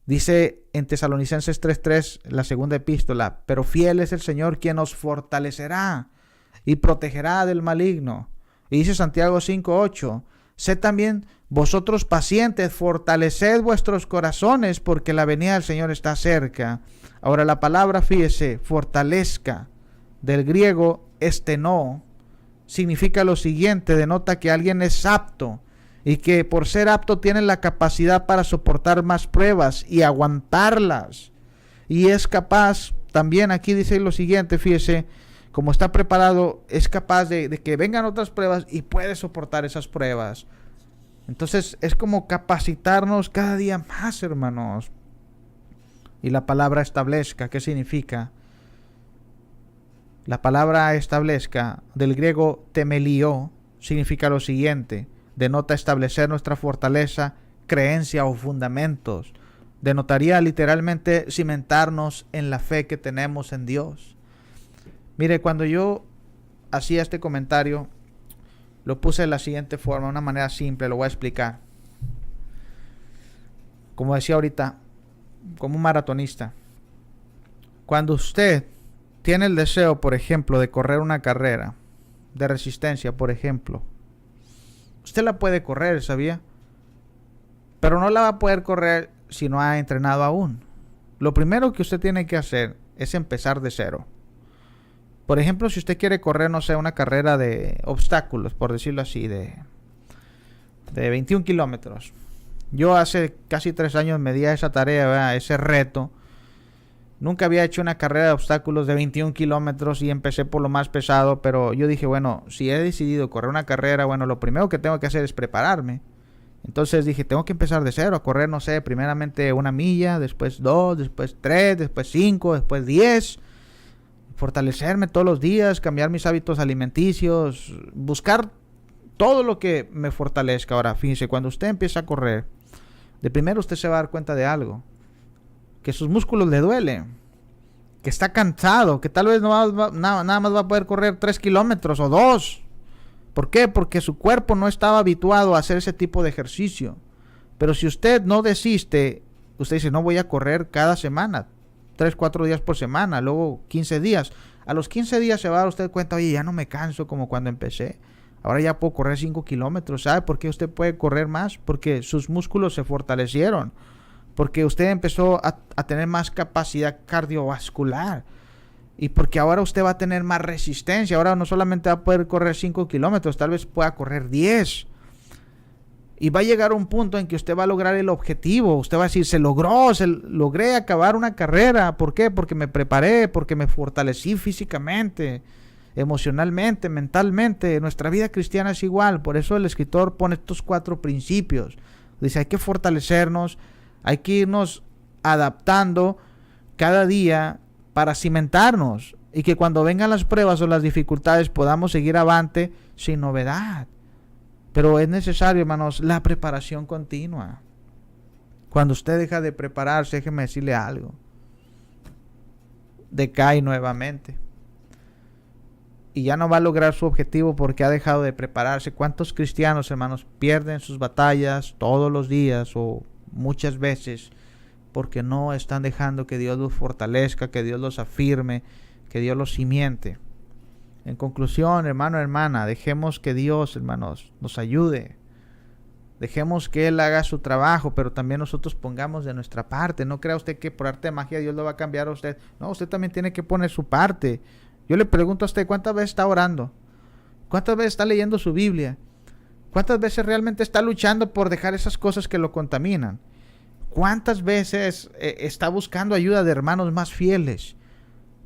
Dice en Tesalonicenses 3:3, la segunda epístola, pero fiel es el Señor quien nos fortalecerá y protegerá del maligno. Y dice Santiago 5:8, sed también vosotros pacientes, fortaleced vuestros corazones, porque la venida del Señor está cerca. Ahora la palabra, fíjese, fortalezca, del griego esteno, significa lo siguiente, denota que alguien es apto y que por ser apto tiene la capacidad para soportar más pruebas y aguantarlas. Y es capaz, también aquí dice lo siguiente, fíjese, como está preparado, es capaz de que vengan otras pruebas y puede soportar esas pruebas. Entonces es como capacitarnos cada día más, hermanos. Y la palabra establezca, ¿qué significa? La palabra establezca, del griego temelio, significa lo siguiente. Denota establecer nuestra fortaleza, creencia o fundamentos. Denotaría literalmente cimentarnos en la fe que tenemos en Dios. Mire, cuando yo hacía este comentario, lo puse de la siguiente forma, de una manera simple, lo voy a explicar. Como decía ahorita, como un maratonista, cuando usted tiene el deseo, por ejemplo, de correr una carrera de resistencia, por ejemplo, usted la puede correr, ¿sabía? Pero no la va a poder correr si no ha entrenado aún. Lo primero que usted tiene que hacer es empezar de cero. Por ejemplo, si usted quiere correr, no sé, una carrera de obstáculos, por decirlo así, de 21 kilómetros. Yo hace casi 3 años me di a esa tarea, ¿verdad? Ese reto. Nunca había hecho una carrera de obstáculos de 21 kilómetros y empecé por lo más pesado, pero yo dije, bueno, si he decidido correr una carrera, bueno, lo primero que tengo que hacer es prepararme. Entonces dije, tengo que empezar de cero, a correr, no sé, primeramente 1 milla, después 2, después 3, después 5, después 10. Fortalecerme todos los días, cambiar mis hábitos alimenticios, buscar todo lo que me fortalezca. Ahora, fíjense, cuando usted empieza a correr, de primero usted se va a dar cuenta de algo, que sus músculos le duelen, que está cansado, que tal vez nada más va a poder correr 3 kilómetros o 2. ¿Por qué? Porque su cuerpo no estaba habituado a hacer ese tipo de ejercicio. Pero si usted no desiste, usted dice, no voy a correr cada semana, 3, 4 días por semana, luego 15 días. A los 15 días se va a dar usted cuenta, oye, ya no me canso como cuando empecé. Ahora ya puedo correr 5 kilómetros. ¿Sabe por qué usted puede correr más? Porque sus músculos se fortalecieron. Porque usted empezó a tener más capacidad cardiovascular. Y porque ahora usted va a tener más resistencia. Ahora no solamente va a poder correr 5 kilómetros, tal vez pueda correr 10. Y va a llegar un punto en que usted va a lograr el objetivo. Usted va a decir, logré acabar una carrera. ¿Por qué? Porque me preparé, porque me fortalecí físicamente, emocionalmente, mentalmente. Nuestra vida cristiana es igual. Por eso el escritor pone estos 4 principios. Dice, hay que fortalecernos, hay que irnos adaptando cada día para cimentarnos. y que cuando vengan las pruebas o las dificultades podamos seguir avante sin novedad. Pero es necesario, hermanos, la preparación continua. Cuando usted deja de prepararse, déjeme decirle algo, decae nuevamente y ya no va a lograr su objetivo porque ha dejado de prepararse. ¿Cuántos cristianos, hermanos, pierden sus batallas todos los días o muchas veces porque no están dejando que Dios los fortalezca, que Dios los afirme, que Dios los cimiente? En conclusión, hermano, hermana, dejemos que Dios, hermanos, nos ayude. Dejemos que Él haga su trabajo, pero también nosotros pongamos de nuestra parte. No crea usted que por arte de magia Dios lo va a cambiar a usted. No, usted también tiene que poner su parte. Yo le pregunto a usted, ¿cuántas veces está orando? ¿Cuántas veces está leyendo su Biblia? ¿Cuántas veces realmente está luchando por dejar esas cosas que lo contaminan? ¿Cuántas veces está buscando ayuda de hermanos más fieles?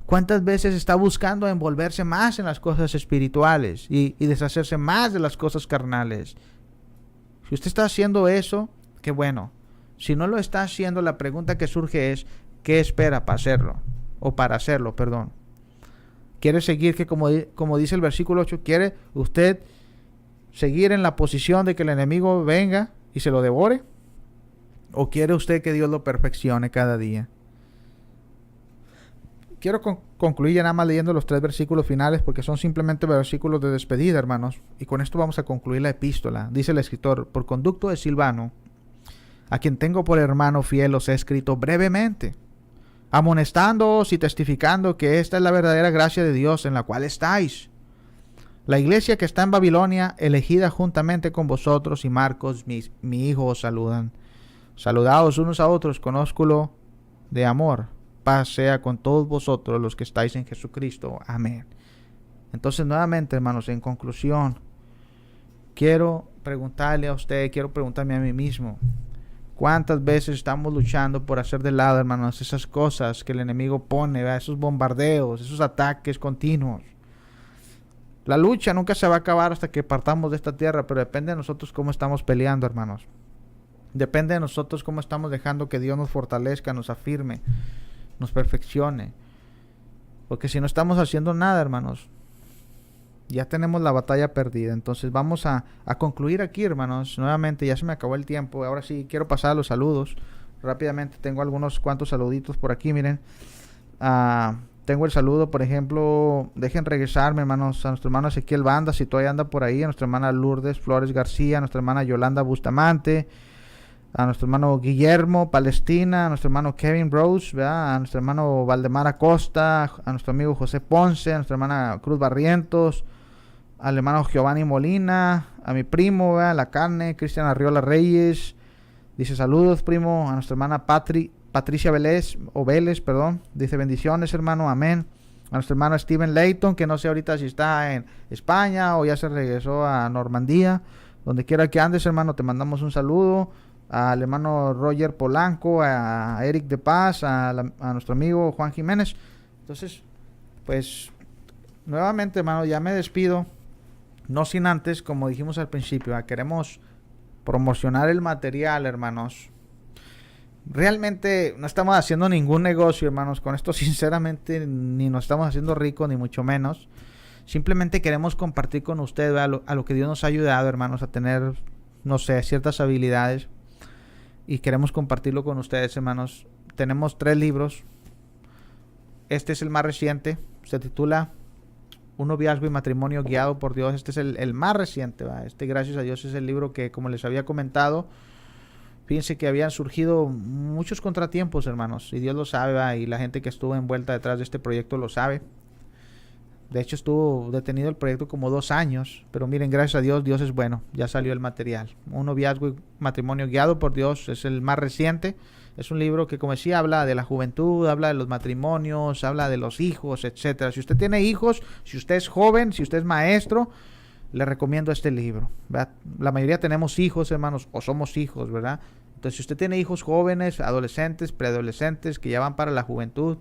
¿Cuántas veces está buscando envolverse más en las cosas espirituales y deshacerse más de las cosas carnales? Si usted está haciendo eso, qué bueno. Si no lo está haciendo, la pregunta que surge es, ¿qué espera para hacerlo? O para hacerlo, perdón. ¿Quiere seguir que, como dice el versículo 8, quiere usted seguir en la posición de que el enemigo venga y se lo devore? ¿O quiere usted que Dios lo perfeccione cada día? Quiero concluir ya nada más leyendo los 3 versículos finales porque son simplemente versículos de despedida, hermanos. Y con esto vamos a concluir la epístola. Dice el escritor, por conducto de Silvano, a quien tengo por hermano fiel, os he escrito brevemente, amonestándoos y testificando que esta es la verdadera gracia de Dios en la cual estáis. La iglesia que está en Babilonia, elegida juntamente con vosotros, y Marcos, mi hijo, os saludan. Saludaos unos a otros con ósculo de amor. Paz sea con todos vosotros los que estáis en Jesucristo. Amén. Entonces, nuevamente, hermanos, en conclusión, quiero preguntarle a usted, quiero preguntarme a mí mismo, ¿cuántas veces estamos luchando por hacer de lado, hermanos, esas cosas que el enemigo pone, ¿verdad? Esos bombardeos, esos ataques continuos? La lucha nunca se va a acabar hasta que partamos de esta tierra, pero depende de nosotros cómo estamos peleando, hermanos. Depende de nosotros cómo estamos dejando que Dios nos fortalezca, nos afirme, nos perfeccione. Porque si no estamos haciendo nada, hermanos, ya tenemos la batalla perdida. Entonces vamos a concluir aquí, hermanos. Nuevamente, ya se me acabó el tiempo. Ahora sí quiero pasar a los saludos. Rápidamente tengo algunos cuantos saluditos por aquí, miren. Tengo el saludo, por ejemplo, dejen regresarme, hermanos, a nuestro hermano Ezequiel Banda, si todavía anda por ahí, a nuestra hermana Lourdes Flores García, a nuestra hermana Yolanda Bustamante, a nuestro hermano Guillermo Palestina, a nuestro hermano Kevin Rose, ¿verdad? A nuestro hermano Valdemar Acosta, a nuestro amigo José Ponce, a nuestra hermana Cruz Barrientos, al hermano Giovanni Molina, a mi primo, ¿verdad? La Carne, Cristian Arriola Reyes, dice saludos, primo, a nuestra hermana Patricia Vélez, dice bendiciones, hermano, amén. A nuestro hermano Steven Layton, que no sé ahorita si está en España o ya se regresó a Normandía, donde quiera que andes, hermano, te mandamos un saludo. Al hermano Roger Polanco, a Eric de Paz, a nuestro amigo Juan Jiménez. Entonces, pues, nuevamente, hermano, ya me despido. No sin antes, como dijimos al principio, queremos promocionar el material, hermanos. Realmente no estamos haciendo ningún negocio, hermanos. Con esto, sinceramente, ni nos estamos haciendo ricos, ni mucho menos. Simplemente queremos compartir con ustedes a lo que Dios nos ha ayudado, hermanos, a tener, no sé, ciertas habilidades. Y queremos compartirlo con ustedes, hermanos. Tenemos 3 libros. Este es el más reciente. Se titula Un noviazgo y matrimonio guiado por Dios. Este es el más reciente, ¿va? Este, gracias a Dios, es el libro que, como les había comentado, fíjense que habían surgido muchos contratiempos, hermanos. Y Dios lo sabe, ¿va? Y la gente que estuvo envuelta detrás de este proyecto lo sabe. De hecho, estuvo detenido el proyecto como 2 años. Pero miren, gracias a Dios, Dios es bueno. Ya salió el material. Un noviazgo y matrimonio guiado por Dios. Es el más reciente. Es un libro que, como decía, habla de la juventud, habla de los matrimonios, habla de los hijos, etcétera. Si usted tiene hijos, si usted es joven, si usted es maestro, le recomiendo este libro, ¿verdad? La mayoría tenemos hijos, hermanos, o somos hijos, ¿verdad? Entonces, si usted tiene hijos jóvenes, adolescentes, preadolescentes, que ya van para la juventud,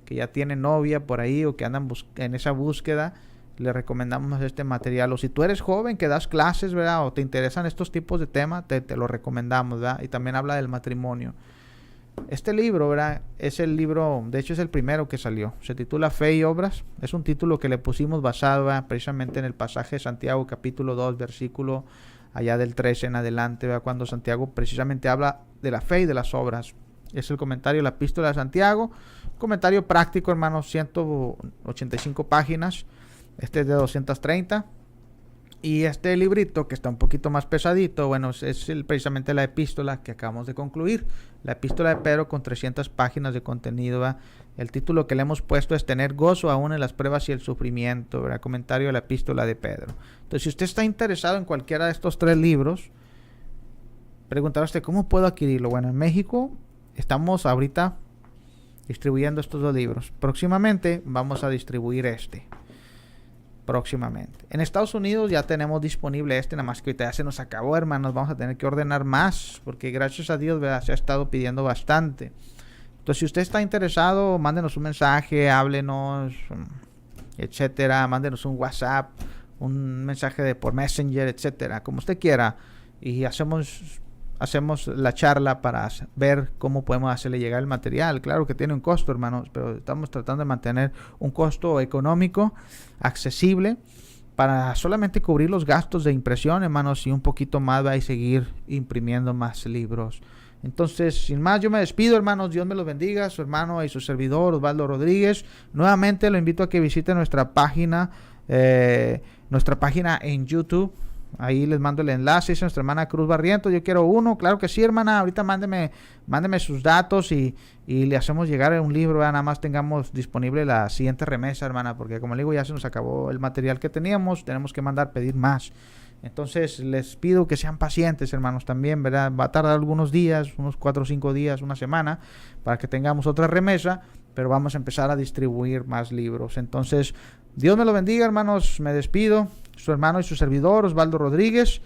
que ya tienen novia por ahí o que andan en esa búsqueda, le recomendamos este material. O si tú eres joven que das clases, ¿verdad? O te interesan estos tipos de temas, te lo recomendamos, ¿verdad? Y también habla del matrimonio. Este libro, ¿verdad? Es el libro, de hecho es el primero que salió. Se titula Fe y Obras. Es un título que le pusimos basado, ¿verdad?, precisamente en el pasaje de Santiago, capítulo 2, versículo allá del 13 en adelante, ¿verdad?, cuando Santiago precisamente habla de la fe y de las obras. Es el comentario de la epístola de Santiago. Comentario práctico, hermanos, 185 páginas. Este es de 230. Y este librito, que está un poquito más pesadito, bueno, es precisamente la epístola que acabamos de concluir. La epístola de Pedro con 300 páginas de contenido, ¿verdad? El título que le hemos puesto es Tener gozo aún en las pruebas y el sufrimiento, ¿verdad? Comentario de la epístola de Pedro. Entonces, si usted está interesado en cualquiera de estos 3 libros, preguntará usted, ¿cómo puedo adquirirlo? Bueno, en México estamos ahorita distribuyendo estos 2 libros. Próximamente vamos a distribuir próximamente. En Estados Unidos ya tenemos disponible nada más que ahorita ya se nos acabó, hermanos. Vamos a tener que ordenar más, porque gracias a Dios, ¿verdad?, se ha estado pidiendo bastante. Entonces, si usted está interesado, mándenos un mensaje, háblenos, etcétera. Mándenos un WhatsApp, un mensaje por Messenger, etcétera, como usted quiera. Y hacemos la charla para ver cómo podemos hacerle llegar el material. Claro que tiene un costo, hermanos, pero estamos tratando de mantener un costo económico, accesible, para solamente cubrir los gastos de impresión, hermanos, y un poquito más, va a seguir imprimiendo más libros. Entonces, sin más, yo me despido, hermanos. Dios me los bendiga. Su hermano y su servidor, Osvaldo Rodríguez. Nuevamente lo invito a que visite nuestra página en YouTube. Ahí les mando el enlace. Dice nuestra hermana Cruz Barrientos, yo quiero uno. Claro que sí, hermana. Ahorita mándeme sus datos y le hacemos llegar un libro. Nada más tengamos disponible la siguiente remesa, hermana, porque como le digo, ya se nos acabó el material que teníamos. Tenemos que pedir más. Entonces les pido que sean pacientes, hermanos, también, ¿verdad? Va a tardar algunos días, unos 4 o 5 días, una semana, para que tengamos otra remesa, pero vamos a empezar a distribuir más libros. Entonces, Dios me lo bendiga, hermanos. Me despido. Su hermano y su servidor, Osvaldo Rodríguez.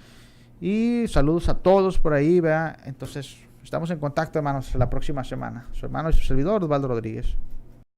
Y saludos a todos por ahí, ¿verdad? Entonces, estamos en contacto, hermanos, la próxima semana. Su hermano y su servidor, Osvaldo Rodríguez.